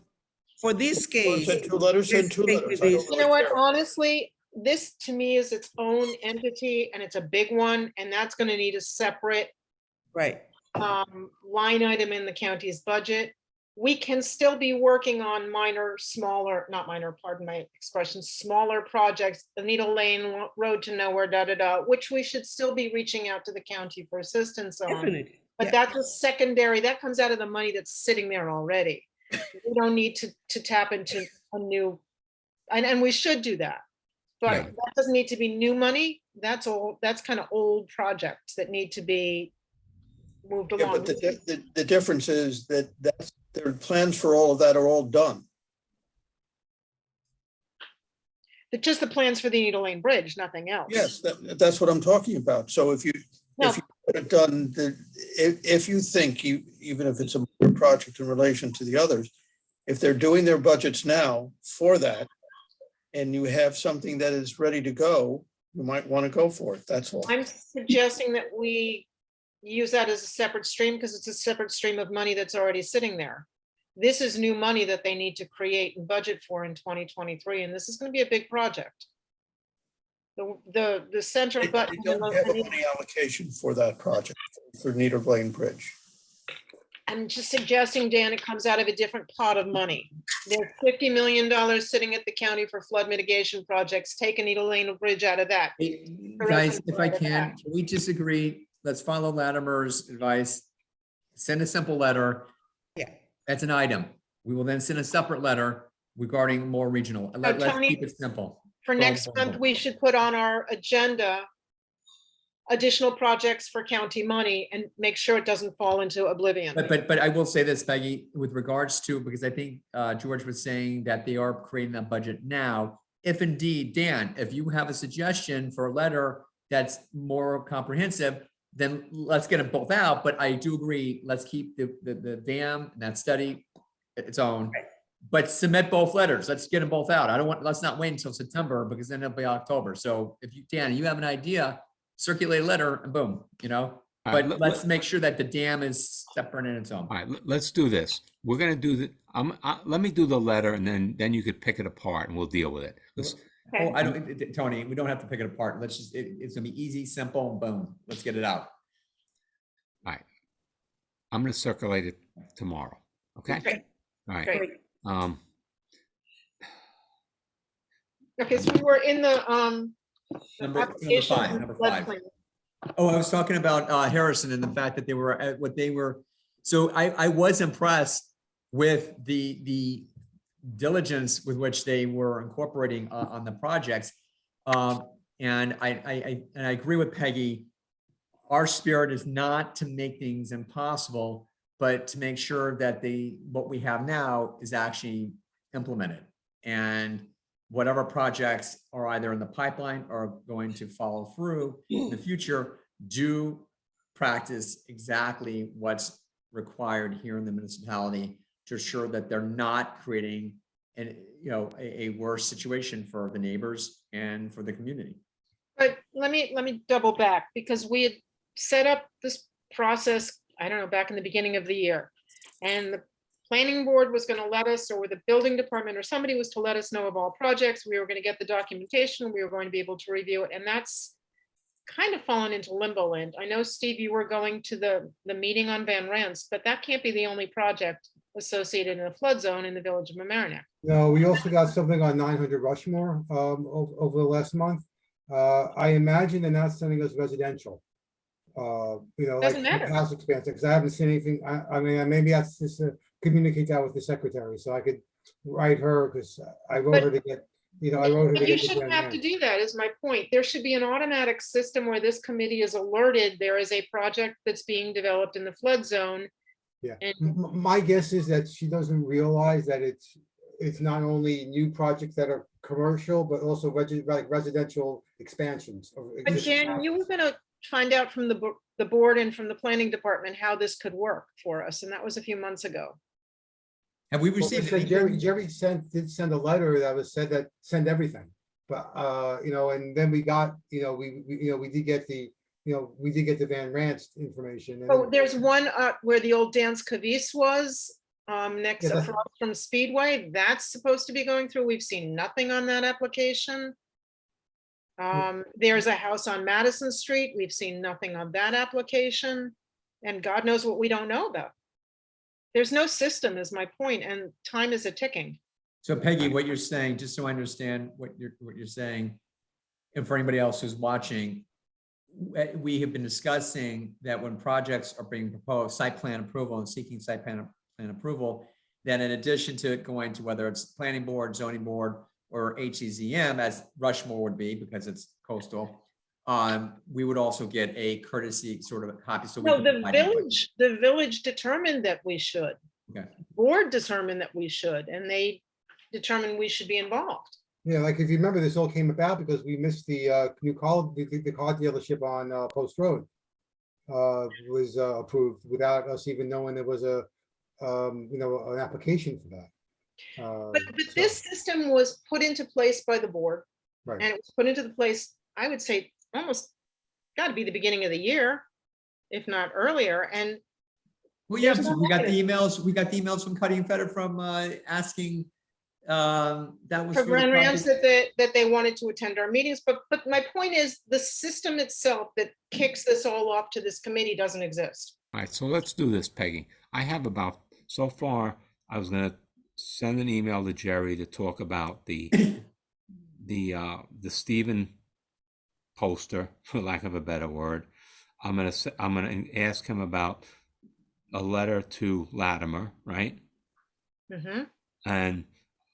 for this case, Send 2 letters, send let's 2 stick letters. with I don't this. You really know what, care. honestly, this to me is its own entity and it's a big one, and that's gonna need a separate Right. line item in the county's budget. We can still be working on not minor, pardon my expression, smaller projects, Anita Lane, Road to Nowhere, which we should still be reaching out to the county for assistance on. Definitely. But Yeah. that's a secondary, that comes out of the money that's sitting there already. We don't need to tap into a new, and we should do that. But Yeah. that doesn't need to be new money. That's kind of old projects that need to be moved Yeah, along. but the difference is that their plans for all of that are all done. Just the plans for the Anita Lane Bridge, nothing else. Yes, that's what I'm talking about. So if you No. put it done, if you think even if it's a minor project in relation to the others, if they're doing their budgets now for that, and you have something that is ready to go, you might want to go for it. That's all. I'm suggesting that we use that as a separate stream because it's a separate stream of money that's already sitting there. This is new money that they need to create and budget for in 2023, and this is going to be a big project. The center They button. don't have a money allocation for that project, for Anita Lane Bridge. I'm just suggesting, Dan, it comes out of a different pot of money. There's $50 million sitting at the county for flood mitigation projects. Take Anita Lane Bridge out of that. Guys, if I can we disagree? Let's follow Latimer's advice. Send a simple letter. Yeah. That's an item. We will then send a separate letter regarding more regional. Let's Tony, keep it simple. For next month, we should put on our agenda additional projects for county money and make sure it doesn't fall into oblivion. But I will say this, Peggy, with regards to, because I think George was saying that they are creating that budget now. If indeed, Dan, if you have a suggestion for a letter that's more comprehensive, then let's get them both out. But I do agree, let's keep the dam and that study its own. But submit both letters. Let's get them both out. Let's not wait until September because then it'll be October. So if you, Dan, you have an idea, circulate a letter and boom, All but right, let's make sure that the dam is separate in its own. All right, let's do this. We're gonna do let me do the letter and then you could pick it apart and we'll deal with it. Okay. Oh, I don't, Tony, we don't have to pick it apart. Let's just, it's gonna be easy, simple, boom. Let's get it out. All right. I'm gonna circulate it tomorrow. Okay? Okay. All right. Great. Um, Okay, so we were in the Number application five, and number flood 5. plain. Oh, I was talking about Harrison and the fact that they were at what they were. So I was impressed with the diligence with which they were incorporating on the projects. And I agree with Peggy. our spirit is not to make things impossible, but to make sure that what we have now is actually implemented. And whatever projects are either in the pipeline or going to follow through in the future, do practice exactly what's required here in the municipality to ensure that they're not creating a worse situation for the neighbors and for the community. But let me double back, because we had set up this process, I don't know, back in the beginning of the year. And the planning board was going to let us, or the building department or somebody was to let us know of all projects. We were going to get the documentation. We were going to be able to review it. And that's kind of fallen into limbo land. I know, Steve, you were going to the meeting on Van Rans, but that can't be the only project associated in a flood zone in the village of Mamaroneck. No, we also got something on 900 Rushmore over the last month. I imagine they're not sending us residential. Like Doesn't matter. house expansion, because I haven't seen anything. I mean, maybe that's just communicate that with the secretary, so I could write her, because I wrote her to get, I wrote her to But you get. the shouldn't Van have to Rans. do that, is my point. There should be an automatic system where this committee is alerted there is a project that's being developed in the flood zone. Yeah, And- my guess is that she doesn't realize that it's not only new projects that are commercial, but also like residential expansions. Of But existing Dan, you were houses. gonna find out from the board and from the planning department how this could work for us, and that was a few months ago. Have we Well, they received said anything? Jerry did send a letter that was said that send everything, but and then we got, we did get the Van Rans information. Oh, there's one where the old Dance Cavis was, next Yeah, that's- across from Speedway. That's supposed to be going through. We've seen nothing on that application. There's a house on Madison Street. We've seen nothing on that application. And God knows what we don't know about. There's no system, is my point, and time is a ticking. So Peggy, what you're saying, just so I understand what you're saying, and for anybody else who's watching, we have been discussing that when projects are being proposed, site plan approval and seeking site plan approval, then in addition to it going to whether it's planning board, zoning board, or HCZM, as Rushmore would be because it's coastal, we would also get a courtesy sort of a copy. So we No, can the provide input. village determined that we should. Okay. Board determined that we should, and they determined we should be involved. Yeah, like if you remember, this all came about because we missed the new car, the car dealership on Post Road was approved without us even knowing there was an application for that. But this system was put into place by the board, Right. and it was put into the place, I would say, almost got to be the beginning of the year, if not earlier. And Well, yeah, There's so no we got the mechanism. emails from Cuddy and Feder from asking, that was. for for the Grand Rams project. that they wanted to attend our meetings, but my point is, the system itself that kicks this all off to this committee doesn't exist. All right, so let's do this, Peggy. I have so far, I was gonna send an email to Jerry to talk about the Stephen poster, for lack of a better word. I'm gonna ask him about a letter to Latimer, right? Mhm. And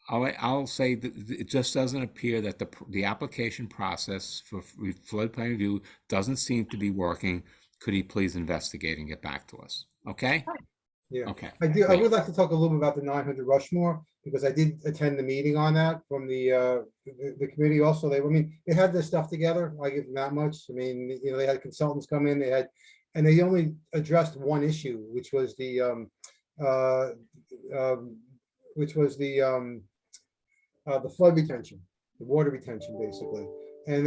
I'll say that it just doesn't appear that the application process for floodplain review doesn't seem to be working. Could he please investigate and get back to us? Okay? Yeah, Okay. I great. would like to talk a little bit about the 900 Rushmore, because I did attend the meeting on that from the committee also. They had their stuff together. I give them that much. I mean, they had consultants come in, and they only addressed one issue, which was the flood retention, the water retention, basically. And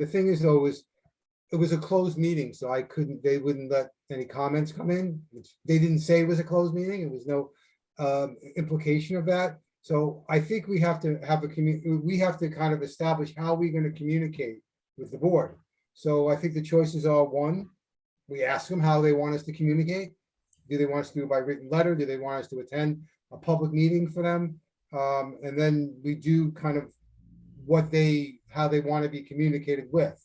the thing is though, it was a closed meeting, so they wouldn't let any comments come in, which they didn't say it was a closed meeting. It was no implication of that. So I think we have to have we have to kind of establish how we're going to communicate with the board. So I think the choices are: one, we ask them how they want us to communicate. Do they want us to do it by written letter? Do they want us to attend a public meeting for them? And then we do kind of how they want to be communicated with.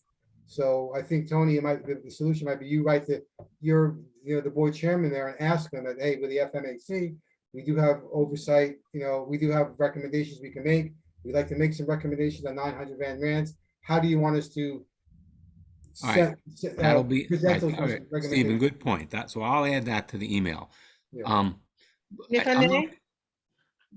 So I think, Tony, the solution might be you write you're the board chairman there and ask them that, hey, with the FMAC, we do have oversight, we do have recommendations we can make. We'd like to make some recommendations on 900 Van Rans. How do you want us to All right, that'll be, present those all right, Stephen, recommendations. good point. So I'll add that to the email. Yeah. If I I'm not- may,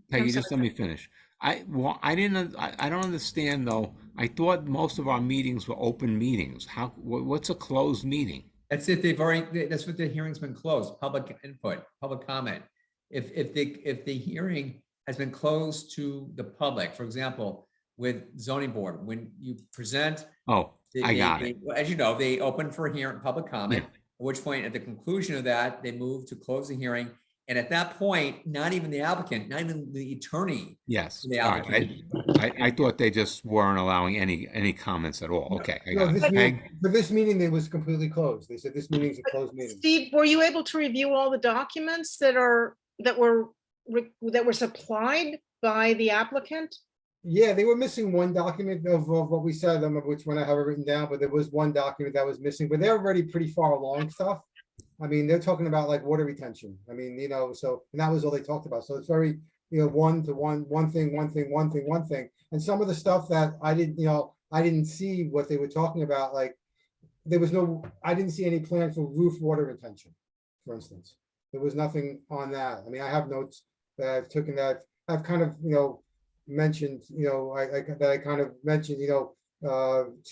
Peggy, sorry. just let me finish. I don't understand though. I thought most of our meetings were open meetings. What's a closed meeting? That's it. That's what the hearing's been closed, public input, public comment. If the hearing has been closed to the public, for example, with zoning board, when you present. Oh, I got it. As you know, they open for a hearing, public comment, Yeah. at which point at the conclusion of that, they move to close the hearing. And at that point, not even the applicant, not even the attorney. Yes. The All right. applicant. I thought they just weren't allowing any comments at all. Okay, I No, got this it. meeting, Peg? for this meeting, it was completely closed. They said this meeting's a closed meeting. Steve, were you able to review all the documents that were supplied by the applicant? Yeah, they were missing one document of what we said, I don't remember which one I have it written down, but there was one document that was missing, but they're already pretty far along stuff. I mean, they're talking about like water retention. I mean, so, and that was all they talked about. So it's very, one to one thing. And some of the stuff that I didn't see what they were talking about, like, I didn't see any plan for roof water retention, for instance. There was nothing on that. I mean, I have notes that I've taken that I've kind of, mentioned, that I kind of mentioned, to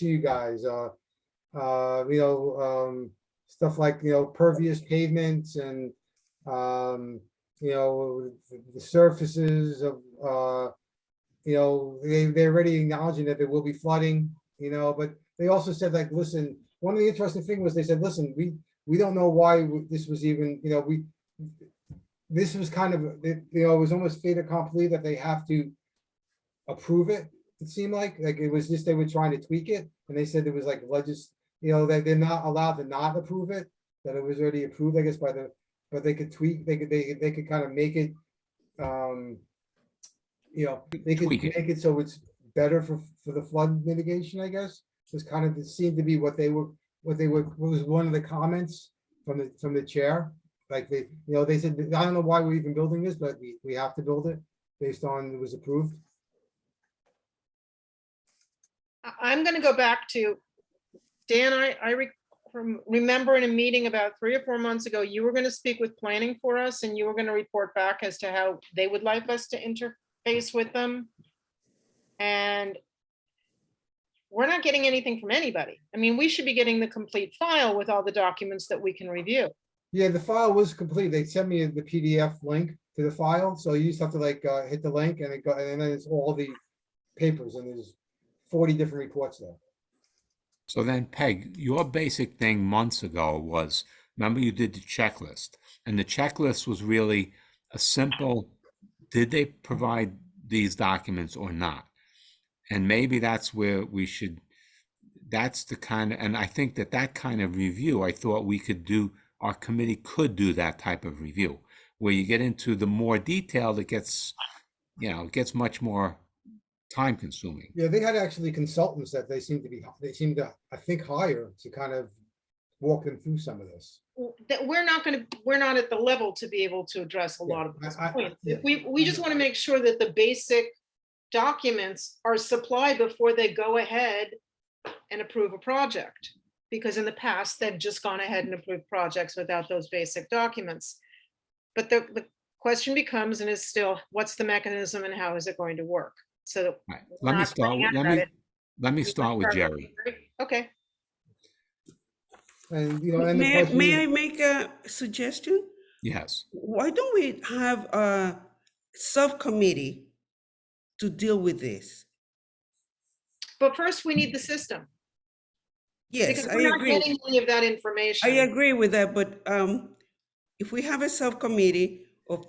you guys, stuff like, pervious pavements and, the surfaces of, they're already acknowledging that there will be flooding, but they also said, like, listen, one of the interesting things was they said, listen, we don't know why this was even, this was kind of, it was almost fait accompli that they have to approve it. It seemed like it was just, they were trying to tweak it. And they said it was like that they're not allowed to not approve it, that it was already approved, I guess, but they could tweak, they could kind of make it, they could Tweak it. make it so it's better for the flood mitigation, I guess. Was kind of, it seemed to be what was one of the comments from the chair. Like they said, I don't know why we're even building this, but we have to build it based on it was approved. I'm going to go back to, Dan, remember in a meeting about 3 or 4 months ago, you were going to speak with planning for us and you were going to report back as to how they would like us to interface with them. And we're not getting anything from anybody. I mean, we should be getting the complete file with all the documents that we can review. Yeah, the file was complete. They sent me the PDF link to the file. So you just have to like hit the link and and then it's all the papers and there's 40 different reports there. So then, Peg, your basic thing months ago was, remember you did the checklist, and the checklist was really a simple, did they provide these documents or not? And maybe that's where we should, that's the kind of, and I think that kind of review, I thought we could do, our committee could do that type of review, where you get into the more detail that gets, it gets much more time consuming. Yeah, they had actually consultants that they seemed to, I think, hire to kind of walk them through some of this. That we're not at the level to be able to address a lot of these points. yeah. We just want to make sure that the basic documents are supplied before they go ahead and approve a project. Because in the past, they've just gone ahead and approved projects without those basic documents. But the question becomes, and is still, what's the mechanism and how is it going to work? So Right. Let me start with Jerry. Okay. And, May I make a suggestion? Yes. Why don't we have a subcommittee to deal with this? But first, we need the system. Yes, Because I we're not agree. getting any of that information. I agree with that, but if we have a subcommittee of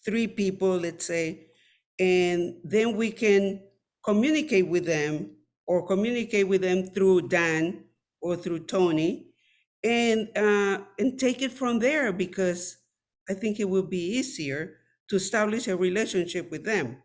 3 people, let's say, and then we can communicate with them through Dan or through Tony and take it from there, because I think it will be easier to establish a relationship with them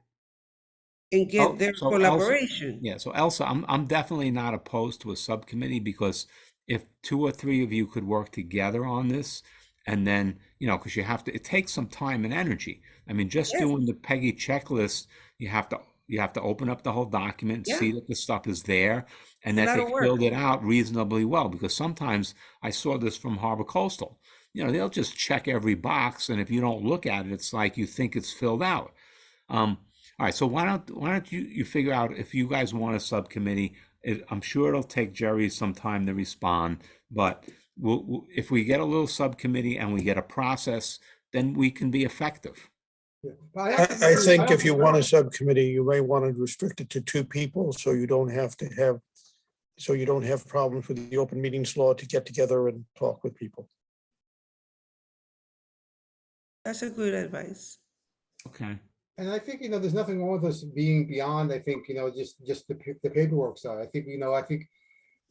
and get their so collaboration. So Elsa, I'm definitely not opposed to a subcommittee, because if 2 or 3 of you could work together on this, and then, because it takes some time and energy. I mean, just Yes. doing the Peggy checklist, you have to you have to open up the whole document, Yeah. see that the stuff is there, and that they That'll work. filled it out reasonably well. Because sometimes I saw this from Harbor Coastal. They'll just check every box, and if you don't look at it, it's like you think it's filled out. All right, so why don't you figure out if you guys want a subcommittee? I'm sure it'll take Jerry some time to respond, but if we get a little subcommittee and we get a process, then we can be effective. Yeah. I think if you want a subcommittee, you may want to restrict it to 2 people, so you don't have problems with the open meetings law to get together and talk with people. That's a good advice. Okay. And I think, there's nothing wrong with us being beyond, I think, just the paperwork side. I think, I think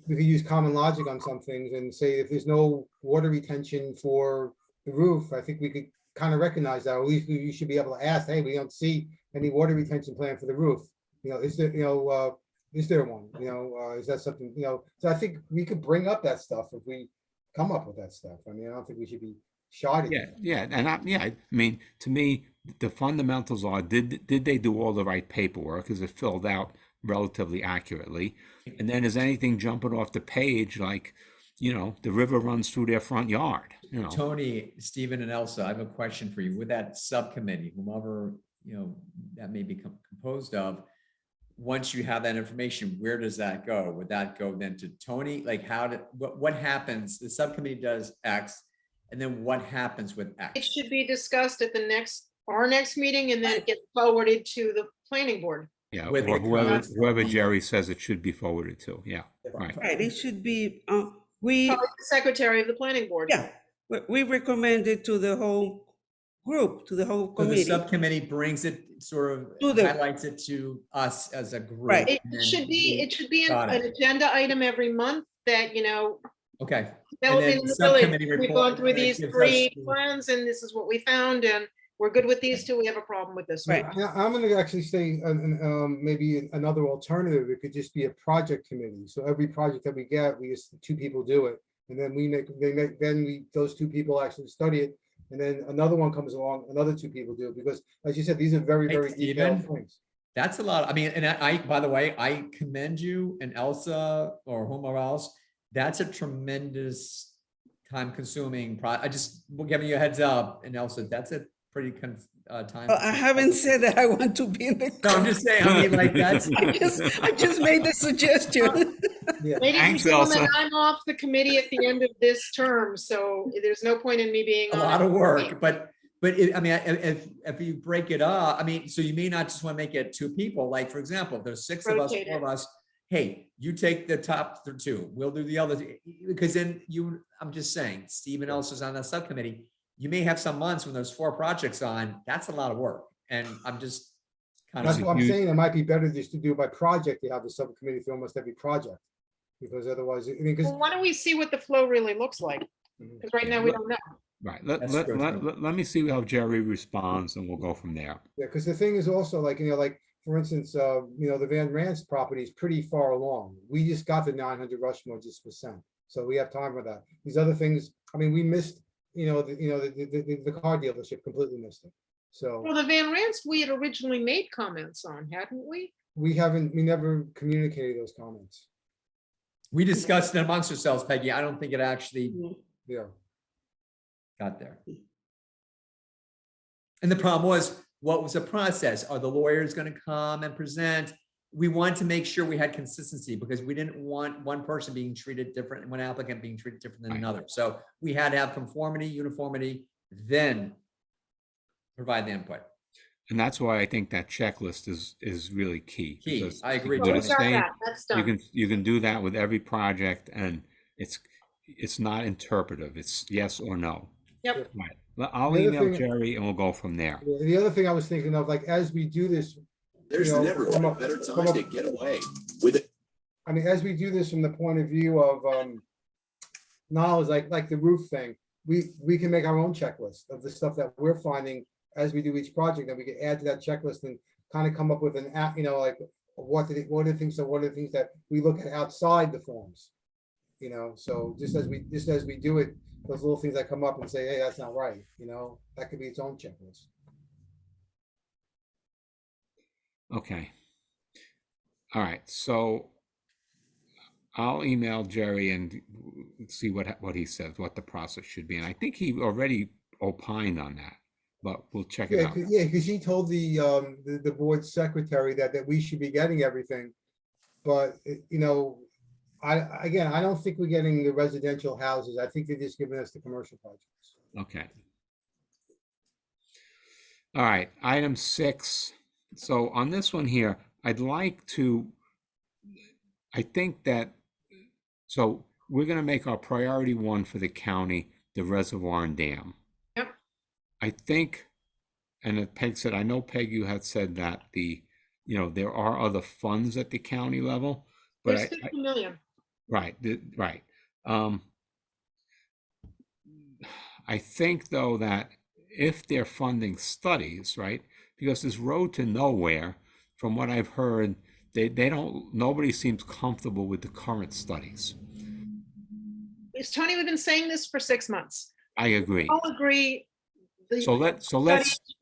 we could use common logic on some things and say if there's no water retention for the roof, I think we could kind of recognize that, or at least you should be able to ask, hey, we don't see any water retention plan for the roof. Is there one? Is that something, so I think we could bring up that stuff if we come up with that stuff. I mean, I don't think we should be shy to do that. Yeah, and I mean, to me, the fundamentals are, did they do all the right paperwork? Is it filled out relatively accurately? And then is anything jumping off the page, like, the river runs through their front yard? Tony, Stephen, and Elsa, I have a question for you. With that subcommittee, whomever, that may be composed of, once you have that information, where does that go? Would that go then to Tony? Like, what happens? The subcommittee does X, and then what happens with X? It should be discussed at our next meeting, and then get forwarded to the planning board. Yeah, With or the whoever Jerry says it should be forwarded to. Yeah, right. Right, it should be, Probably the Secretary of the planning board. yeah, we recommend it to the whole group, to the whole So the committee. subcommittee brings it, sort To of the- highlights it to us as a group. Right. It and then should be Got an it. agenda item every month that, Okay. developing then in the subcommittee village. We've report gone through that these gives 3 us- plans, and this is what we found, and we're good with these 2. We have a problem with this one. Right. Now, I'm gonna actually say, maybe another alternative, it could just be a project committee. So every project that we get, we just 2 people do it. And then those 2 people actually study it. And then another one comes along, another 2 people do it, because as you said, these are very, Hey, very detailed Stephen? things. That's a lot. I mean, and I, by the way, I commend you and Elsa or whomever else. That's a tremendous time consuming I just giving you a heads up. And Elsa, that's a pretty time. Well, I haven't said that I want to be in the. No, I'm just saying, I mean, like, that's. I just made the suggestion. Yeah. Ladies and Thanks, gentlemen, Elsa. I'm off the committee at the end of this term, so there's no point in me being A on lot it. of work, but I mean, if you break it up, I mean, so you may not just want to make it 2 people, like, for example, if there's 6 of us, Rotate 4 of it. us, hey, you take the top 2, we'll do the other, because then I'm just saying, Stephen Elsa's on that subcommittee, you may have some months when there's 4 projects on, that's a lot of work, and I'm just kind That's of. what I'm saying. It might be better just to do by project. You have the subcommittee for almost every project. Because otherwise, I mean, because Well, why don't we see what the flow really looks like? Because right now we don't know. Right. That's true, too. Let me see how Jerry responds, and we'll go from there. yeah, because the thing is also like, like, for instance, the Van Rance property is pretty far along. We just got the 900 Rushmore just %. So we have time for that. These other things, I mean, we missed, the car dealership, completely missed it. So Well, the Van Rance, we had originally made comments on, hadn't we? we never communicated those comments. We discussed it amongst ourselves, Peggy. I don't think it actually Yeah. got there. And the problem was, what was the process? Are the lawyers going to come and present? We wanted to make sure we had consistency because we didn't want one person being treated different, one applicant being treated different than Right. another. So we had to have conformity, uniformity, then provide the input. And that's why I think that checklist is really key. Key. because I agree, with Well, the we've Tony. got same- that. That's done. You can do that with every project, and it's not interpretive. It's yes or no. Yep. Right. I'll The other email thing- Jerry and we'll go from there. The other thing I was thinking of, like, as we do this, There's you know, never been a better time to get away with it. I mean, as we do this from the point of view of knowledge, like the roof thing, we can make our own checklist of the stuff that we're finding as we do each project, and we can add to that checklist and kind of come up with an app, like what are the things that we look at outside the forms. So just as we do it, those little things that come up and say, hey, that's not right, that could be its own checklist. Okay. All right, so I'll email Jerry and see what he says, what the process should be. And I think he already opined on that, but we'll check it out. Yeah, because she told the board secretary that we should be getting everything. But, you know, again, I don't think we're getting the residential houses. I think they're just giving us the commercial projects. Okay. All right, item 6. So on this one here, I'd like to, I think that, so we're going to make our priority 1 for the county, the reservoir and dam. Yep. I think, and as Peg said, I know Peg, you had said that there are other funds at the county level, but There's 50 million. right. I think though that if they're funding studies, right, because this road to nowhere, from what I've heard, nobody seems comfortable with the current studies. Tony, we've been saying this for 6 months. I agree. All agree. So let's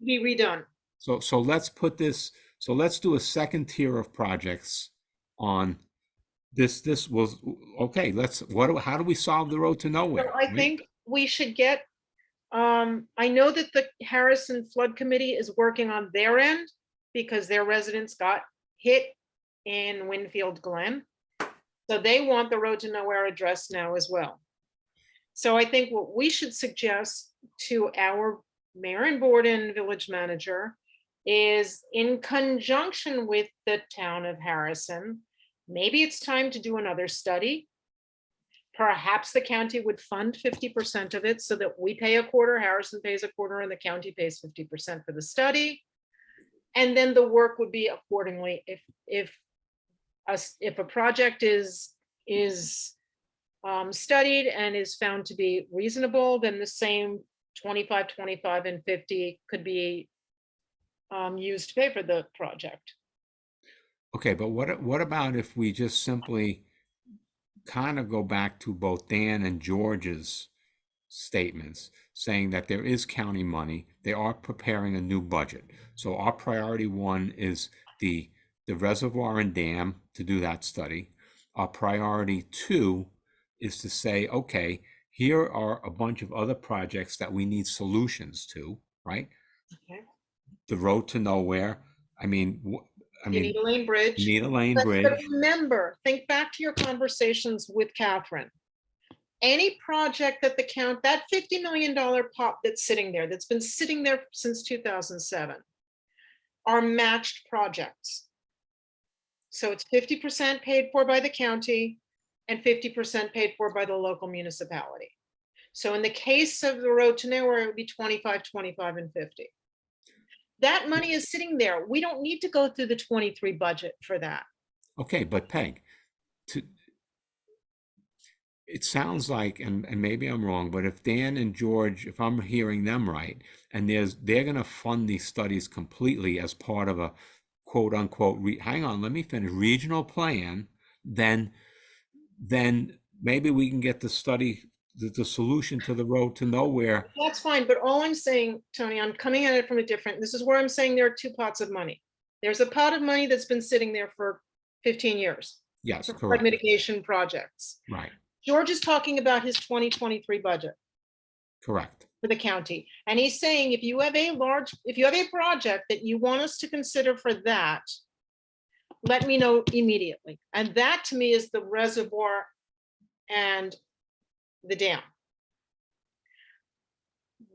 Be redone. So let's put this, so let's do a second tier of projects on this. This was, okay, how do we solve the road to nowhere? So I think we should get, I know that the Harrison Flood Committee is working on their end because their residents got hit in Winfield Glen. So they want the road to nowhere addressed now as well. So I think what we should suggest to our mayor and board and village manager is, in conjunction with the town of Harrison, maybe it's time to do another study. Perhaps the county would fund 50% of it so that we pay a quarter, Harrison pays a quarter, and the county pays 50% for the study. And then the work would be accordingly. If a project is studied and is found to be reasonable, then the same 25, 25, and 50 could be used to pay for the project. Okay, but what about if we just simply kind of go back to both Dan and George's statements, saying that there is county money, they are preparing a new budget. So our priority 1 is the reservoir and dam, to do that study. Our priority 2 is to say, okay, here are a bunch of other projects that we need solutions to, right? Okay. The road to nowhere. I mean, You need a lane bridge. you need a lane But bridge. remember, think back to your conversations with Catherine. Any project that that $50 million pot that's sitting there, that's been sitting there since 2007, are matched projects. So it's 50% paid for by the county and 50% paid for by the local municipality. So in the case of the road to nowhere, it would be 25, 25, and 50. That money is sitting there. We don't need to go through the 23 budget for that. Okay, but Peg, it sounds like, and maybe I'm wrong, but if Dan and George, if I'm hearing them right, and they're going to fund these studies completely as part of a quote unquote, hang on, let me finish, regional plan, then maybe we can get the study, the solution to the road to nowhere. That's fine, but all I'm saying, Tony, I'm coming at it from a different, this is where I'm saying there are 2 pots of money. There's a pot of money that's been sitting there for 15 years. Yes, For flood correct. mitigation projects. Right, George is talking about his 2023 budget correct. for the county. And he's saying, if you have a project that you want us to consider for that, let me know immediately. And that to me is the reservoir and the dam.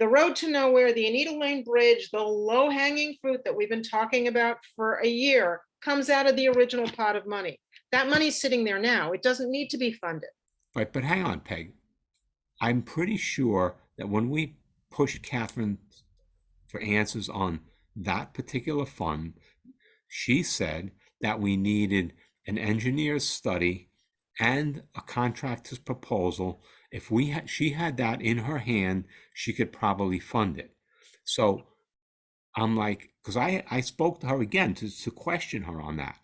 The road to nowhere, the Anita Lane Bridge, the low hanging fruit that we've been talking about for a year comes out of the original pot of money. That money's sitting there now. It doesn't need to be funded. Right, but hang on, Peg. I'm pretty sure that when we pushed Catherine for answers on that particular fund, she said that we needed an engineer's study and a contractor's proposal. If she had that in her hand, she could probably fund it. So I'm like, because I spoke to her again to question her on that.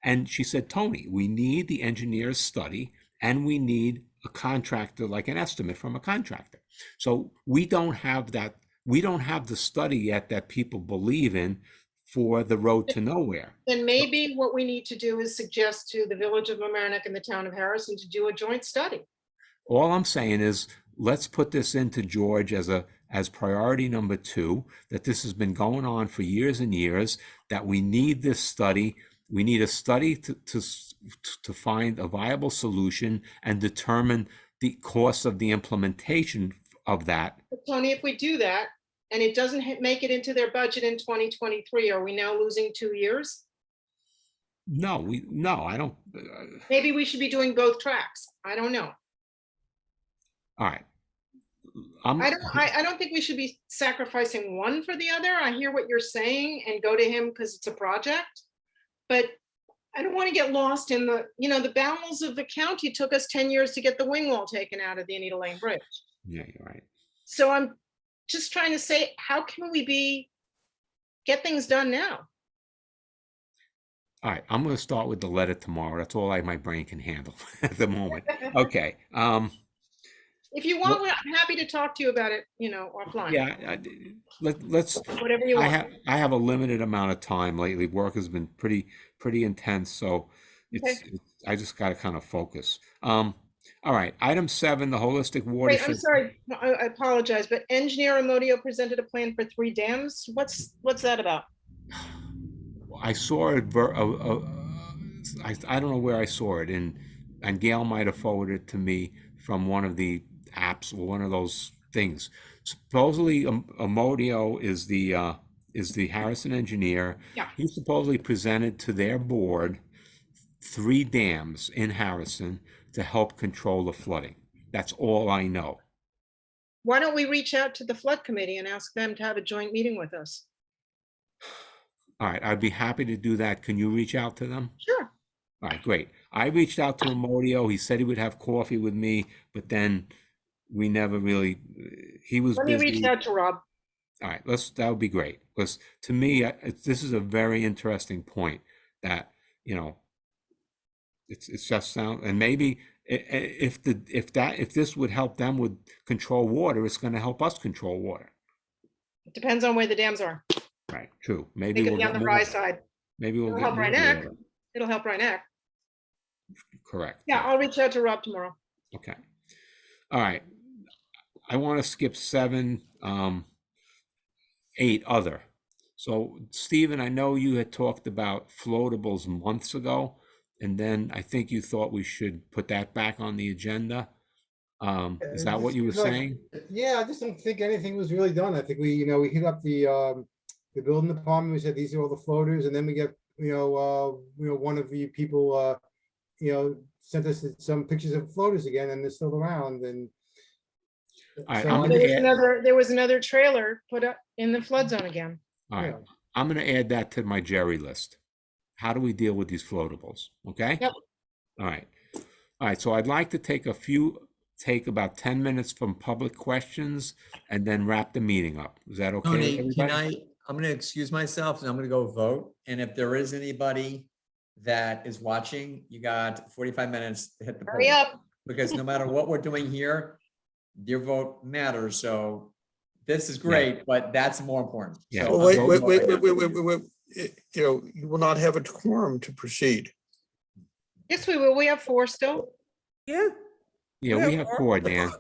And she said, Tony, we need the engineer's study and we need a contractor, like an estimate from a contractor. So we don't have that. We don't have the study yet that people believe in for the road to nowhere. Then maybe what we need to do is suggest to the Village of Mamaroneck and the town of Harrison to do a joint study. All I'm saying is, let's put this into George as priority number 2, that this has been going on for years and years, that we need this study. We need a study to find a viable solution and determine the cost of the implementation of that. But Tony, if we do that and it doesn't make it into their budget in 2023, are we now losing 2 years? No, I don't. Maybe we should be doing both tracks. I don't know. All right. I don't think we should be sacrificing one for the other. I hear what you're saying and go to him because it's a project. But I don't want to get lost in the bowels of the county. Took us 10 years to get the wing wall taken out of the Anita Lane Bridge. Yeah, you're right. So I'm just trying to say, how can we get things done now? All right, I'm going to start with the letter tomorrow. That's all my brain can handle at the moment. Okay. If you want, I'm happy to talk to you about it, offline. Yeah, let's. Whatever you want. I have a limited amount of time lately. Work has been pretty intense, so I just got to kind of focus. All right, item 7, the holistic water. Wait, I'm sorry. No, I apologize, but engineer Amodio presented a plan for 3 dams. What's that about? I saw it. I don't know where I saw it, and Gail might have forwarded it to me from one of the apps or one of those things. Supposedly, Amodio is the Harrison engineer. Yeah. He supposedly presented to their board 3 dams in Harrison to help control the flooding. That's all I know. Why don't we reach out to the flood committee and ask them to have a joint meeting with us? All right, I'd be happy to do that. Can you reach out to them? Sure. All right, great. I reached out to Amodio. He said he would have coffee with me, but then we never really, he was Let me busy. reach out to Rob. All right, that would be great. Because to me, this is a very interesting point that, it's just sound, and maybe if this would help them with control water, it's going to help us control water. It depends on where the dams are. Right, true. They Maybe could we'll be on get the more. Rye side. Maybe we'll It'll get help more Rhinebeck. water. It'll help Rhinebeck. Correct. Yeah, I'll reach out to Rob tomorrow. Okay. All right. I want to skip 7, 8 other. So Stephen, I know you had talked about floatables months ago, and then I think you thought we should put that back on the agenda. Is that what you were saying? Yeah, I just don't think anything was really done. I think we hit up the building department. We said, these are all the floaters, and then we get, one of you people, sent us some pictures of floaters again, and they're still around. And All right, so I'm I gonna just- add- There was another trailer put up in the flood zone again. All right, Yeah. I'm going to add that to my Jerry list. How do we deal with these floatables? Okay. Yep. All right. All right. So I'd like to take about 10 minutes from public questions and then wrap the meeting up. Is that okay? with Tony, everybody? I'm going to excuse myself and I'm going to go vote. And if there is anybody that is watching, you got 45 minutes to hit the Hurry poll. up. Because no matter what we're doing here, your vote matters. So this is great, but that's more important. Yeah. So Well, I'm wait, voting wait. You will not have a quorum to proceed. Yes, we will. We have 4 still. Yeah, Yeah, we have 4, Dan.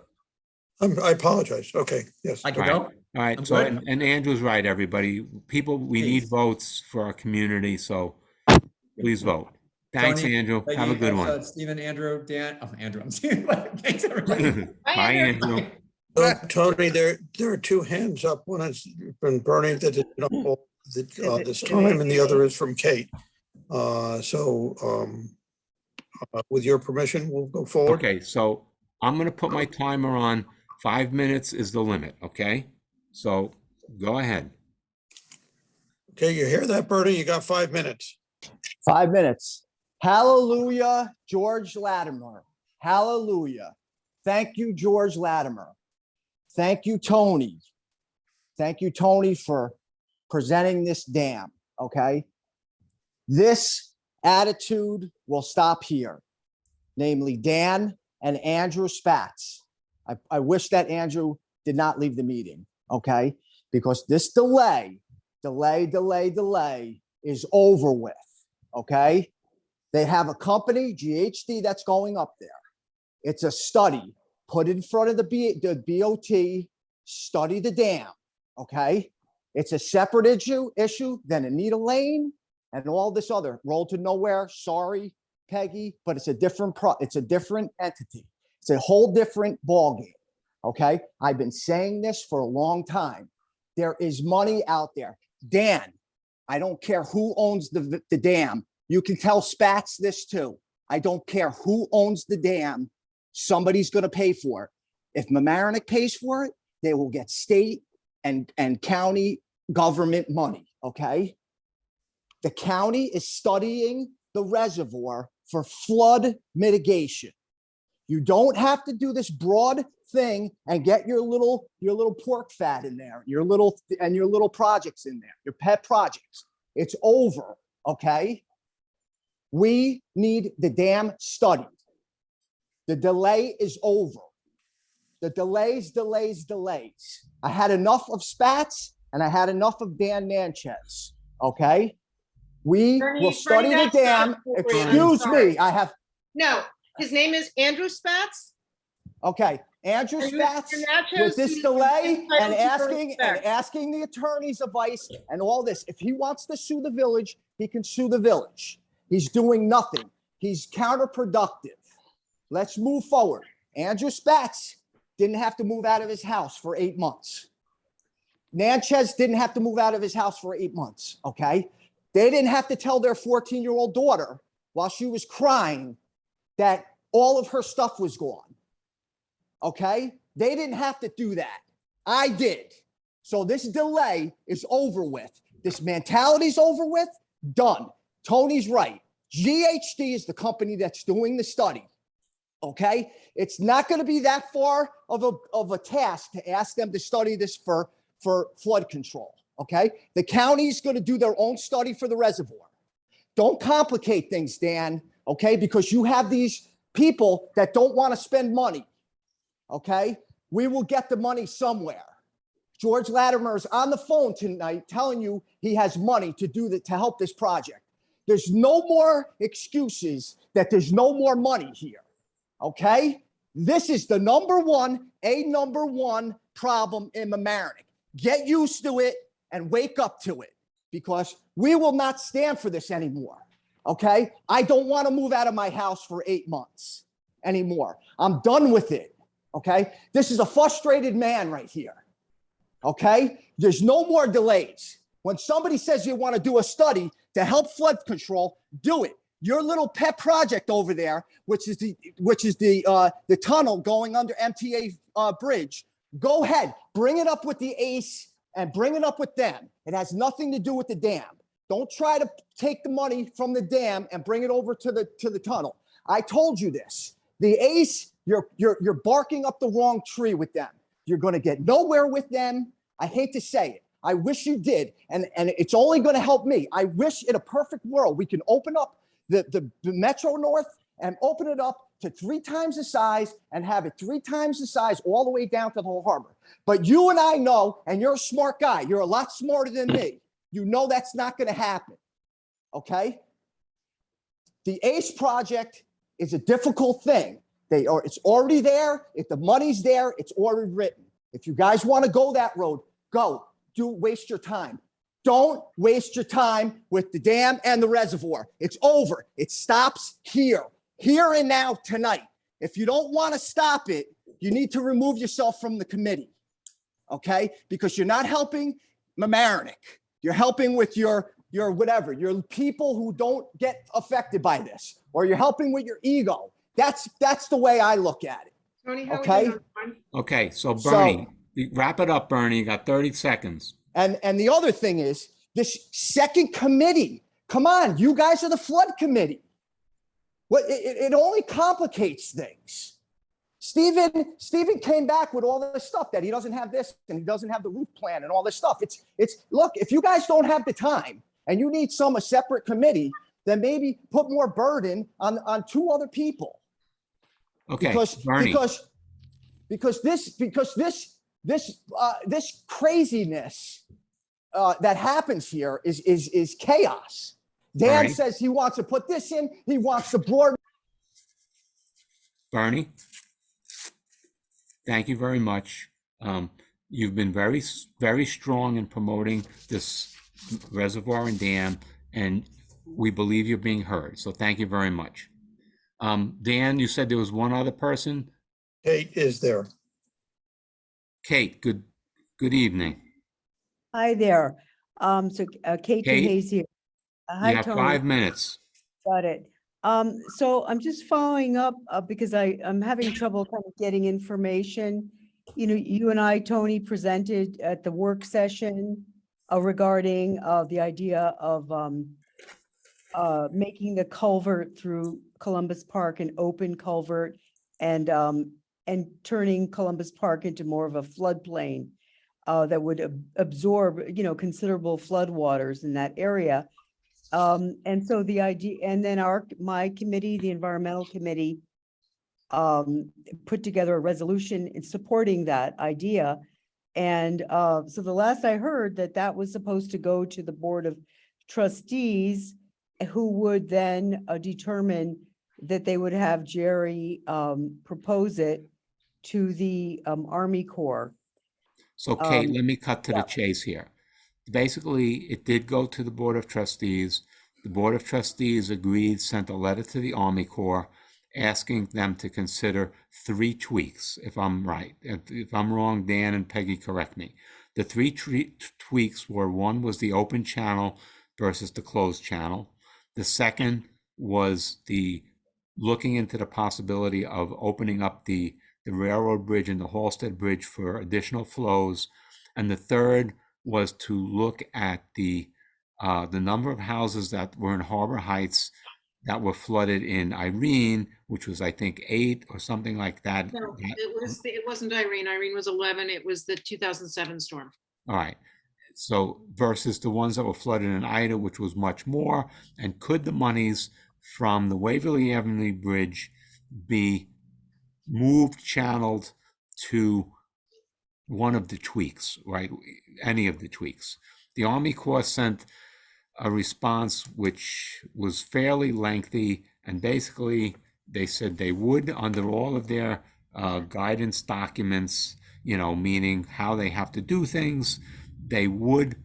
I apologize. Okay, yes. I can Right. go. All right. I'm So, good. and Andrew's right, everybody. People, we need Please. votes for our community. So please vote. Thanks, Tony, Andrew. Peggy, Have a good also one. Stephen, Andrew, Dan, Andrew, I'm Stephen. Thanks, everybody. Bye, Andrew. Tony, there are 2 hands up. One has been Bernie that did not hold this time, and the other is from Kate. With your permission, we'll go forward. Okay, so I'm going to put my timer on. 5 minutes is the limit. Okay, so go ahead. Okay, you hear that, Bernie? You got 5 minutes. 5 minutes. Hallelujah, George Latimer. Hallelujah. Thank you, George Latimer. Thank you, Tony. Thank you, Tony, for presenting this dam, okay? This attitude will stop here, namely Dan and Andrew Spatz. I wish that Andrew did not leave the meeting, okay? Because this delay delay is over with, okay? They have a company, GHD, that's going up there. It's a study, put in front of the BOT, study the dam, okay? It's a separate issue than Anita Lane and all this other road to nowhere. Sorry, Peggy, but it's a different entity. It's a whole different ballgame, okay? I've been saying this for a long time. There is money out there. Dan, I don't care who owns the dam. You can tell Spats this too. I don't care who owns the dam. Somebody's going to pay for it. If Mamaroneck pays for it, they will get state and county government money, okay? The county is studying the reservoir for flood mitigation. You don't have to do this broad thing and get your little pork fat in there, your little projects in there, your pet projects. It's over, okay? We need the dam studied. The delay is over. The delays. I had enough of Spats and I had enough of Dan Natchez, okay? We Bernie, will study Bernie, the that's not dam. appropriate. I'm Excuse sorry. me, I have, No, his name is Andrew Spats. okay, Andrew And Spats Mr. Natchez with this is delay and entitled to respect. asking the attorney's advice and all this. If he wants to sue the village, he can sue the village. He's doing nothing. He's counterproductive. Let's move forward. Andrew Spats didn't have to move out of his house for 8 months. Natchez didn't have to move out of his house for 8 months, okay? They didn't have to tell their 14-year-old daughter while she was crying that all of her stuff was gone, okay? They didn't have to do that. I did. So this delay is over with. This mentality's over with, done. Tony's right. GHD is the company that's doing the study, okay? It's not going to be that far of a task to ask them to study this for flood control, okay? The county's going to do their own study for the reservoir. Don't complicate things, Dan, okay? Because you have these people that don't want to spend money, okay? We will get the money somewhere. George Latimer is on the phone tonight telling you he has money to help this project. There's no more excuses that there's no more money here, okay? This is the number one problem in Mamaroneck. Get used to it and wake up to it because we will not stand for this anymore, okay? I don't want to move out of my house for 8 months anymore. I'm done with it, okay? This is a frustrated man right here, okay? There's no more delays. When somebody says you want to do a study to help flood control, do it. Your little pet project over there, which is the tunnel going under MTA bridge, go ahead, bring it up with the ACE and bring it up with them. It has nothing to do with the dam. Don't try to take the money from the dam and bring it over to the tunnel. I told you this. The ACE, you're barking up the wrong tree with them. You're going to get nowhere with them. I hate to say it. I wish you did, and it's only going to help me. I wish in a perfect world we can open up the Metro North and open it up to 3 times the size and have it 3 times the size all the way down to the whole harbor. But you and I know, and you're a smart guy. You're a lot smarter than me. You know that's not going to happen, okay? The ACE project is a difficult thing. It's already there. If the money's there, it's already written. If you guys want to go that road, go. Waste your time. Don't waste your time with the dam and the reservoir. It's over. It stops here and now tonight. If you don't want to stop it, you need to remove yourself from the committee, okay? Because you're not helping Mamaroneck. You're helping with your whatever, your people who don't get affected by this, or you're helping with your ego. That's the way I look at it. Tony, how Okay. are you doing? Okay, so Bernie, wrap it up, Bernie. You got 30 seconds. And the other thing is this second committee. Come on, you guys are the flood committee. It only complicates things. Stephen came back with all this stuff that he doesn't have this and he doesn't have the roof plan and all this stuff. It's look, if you guys don't have the time and you need a separate committee, then maybe put more burden on 2 other people. Okay, Bernie. Because this craziness that happens here is chaos. Dan Right. says he wants to put this in. He wants the board. Bernie? Thank you very much. You've been very strong in promoting this reservoir and dam, and we believe you're being heard. So thank you very much. Dan, you said there was one other person. Kate is there. Kate, good evening. Hi there. Kate Kate? Hayes here. Hi, You have Tony. 5 minutes. Got it. So I'm just following up because I'm having trouble kind of getting information. You know, you and I, Tony, presented at the work session regarding the idea of making the culvert through Columbus Park an open culvert and turning Columbus Park into more of a floodplain that would absorb, you know, considerable floodwaters in that area. And so the idea, and then my committee, the environmental committee, put together a resolution in supporting that idea. And so the last I heard that was supposed to go to the Board of Trustees, who would then determine that they would have Jerry propose it to the Army Corps. So Kate, Um, let me cut to the chase here. Basically, it did go to the Board of Trustees. The Board of Trustees agreed, sent a letter to the Army Corps asking them to consider 3 tweaks, if I'm right. If I'm wrong, Dan and Peggy, correct me. The 3 tweaks were, one was the open channel versus the closed channel. The second was the looking into the possibility of opening up the railroad bridge and the Halsted Bridge for additional flows. And the third was to look at the number of houses that were in Harbor Heights that were flooded in Irene, which was, I think, 8 or something like that. No, it wasn't Irene. Irene was 11. It was the 2007 storm. All right. So versus the ones that were flooded in Ida, which was much more. And could the monies from the Waverly Avenue Bridge be moved, channeled to one of the tweaks, right? Any of the tweaks. The Army Corps sent a response which was fairly lengthy, and basically they said they would, under all of their guidance documents, you know, meaning how they have to do things, they would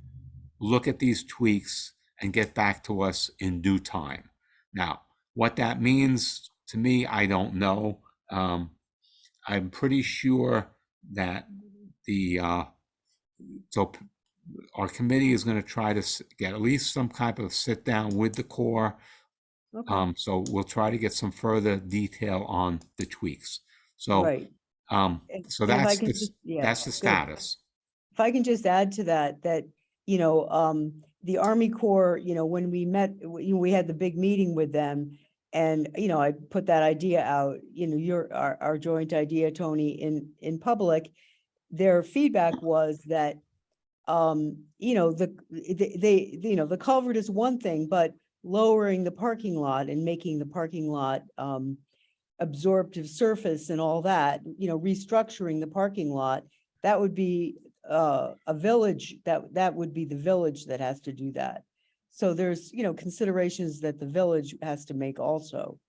look at these tweaks and get back to us in due time. Now, what that means to me, I don't know. I'm pretty sure that so our committee is going to try to get at least some type of sit down with the Corps. Okay. So we'll try to get some further detail on the tweaks. So, Right. so And if I that's can the, just- yeah, that's the good. status. If I can just add to that, you know, the Army Corps, you know, when we met, we had the big meeting with them, and, you know, I put that idea out, you know, our joint idea, Tony, in public. Their feedback was that, you know, the culvert is one thing, but lowering the parking lot and making the parking lot absorptive surface and all that, you know, restructuring the parking lot, that would be a village, that would be the village that has to do that. So there's, you know, considerations that the village has to make also.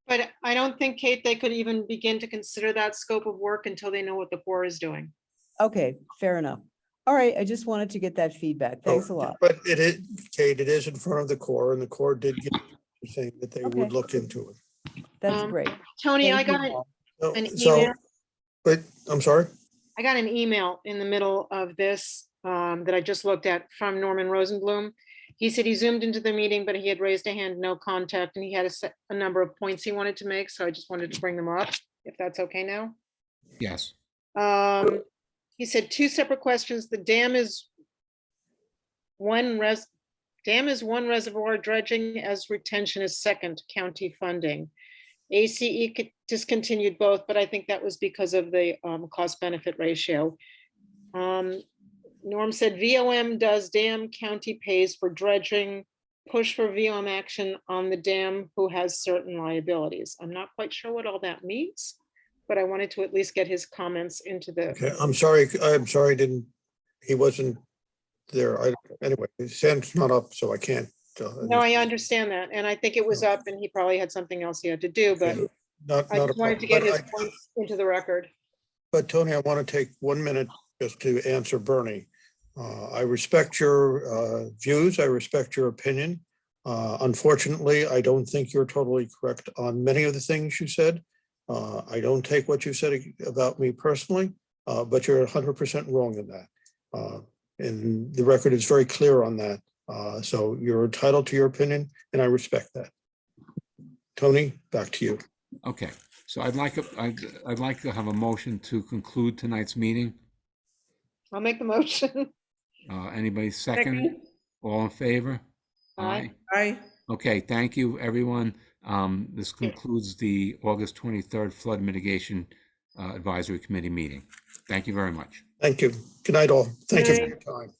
But I don't think, Kate, they could even begin to consider that scope of work until they know what the Corps is doing. Okay, fair enough. All right, I just wanted to get that feedback. Thanks a lot. But it is, Kate, it is in front of the Corps, and the Corps did get saying that they Okay. would look into it. That's great. Tony, I Thank you got all. an So, email. but I'm sorry. I got an email in the middle of this that I just looked at from Norman Rosenblum. He said he zoomed into the meeting, but he had raised a hand, no contact, and he had a number of points he wanted to make. So I just wanted to bring them up, if that's okay now. Yes. He said 2 separate questions. The dam is one reservoir, dredging as retention is second, county funding. ACE discontinued both, but I think that was because of the cost benefit ratio. Norm said VOM does dam, county pays for dredging, push for VOM action on the dam who has certain liabilities. I'm not quite sure what all that means, but I wanted to at least get his comments into the. Okay, I'm sorry, he wasn't there. Anyway, his hand's not up, so I can't. No, I understand that. And I think it was up and he probably had something else he had to do, but Not, I not a just wanted to problem. get his points into the record. But Tony, I want to take 1 minute just to answer Bernie. I respect your views. I respect your opinion. Unfortunately, I don't think you're totally correct on many of the things you said. I don't take what you said about me personally, but you're 100% wrong in that. And the record is very clear on that. So you're entitled to your opinion, and I respect that. Tony, back to you. Okay, so I'd like to have a motion to conclude tonight's meeting. I'll make the motion. Anybody second? Second. All in favor? Aye. Aye. Okay, thank you, everyone. This concludes the August 23rd Flood Mitigation Advisory Committee meeting. Thank you very much. Thank you. Good night, all. Thank you for Good your time.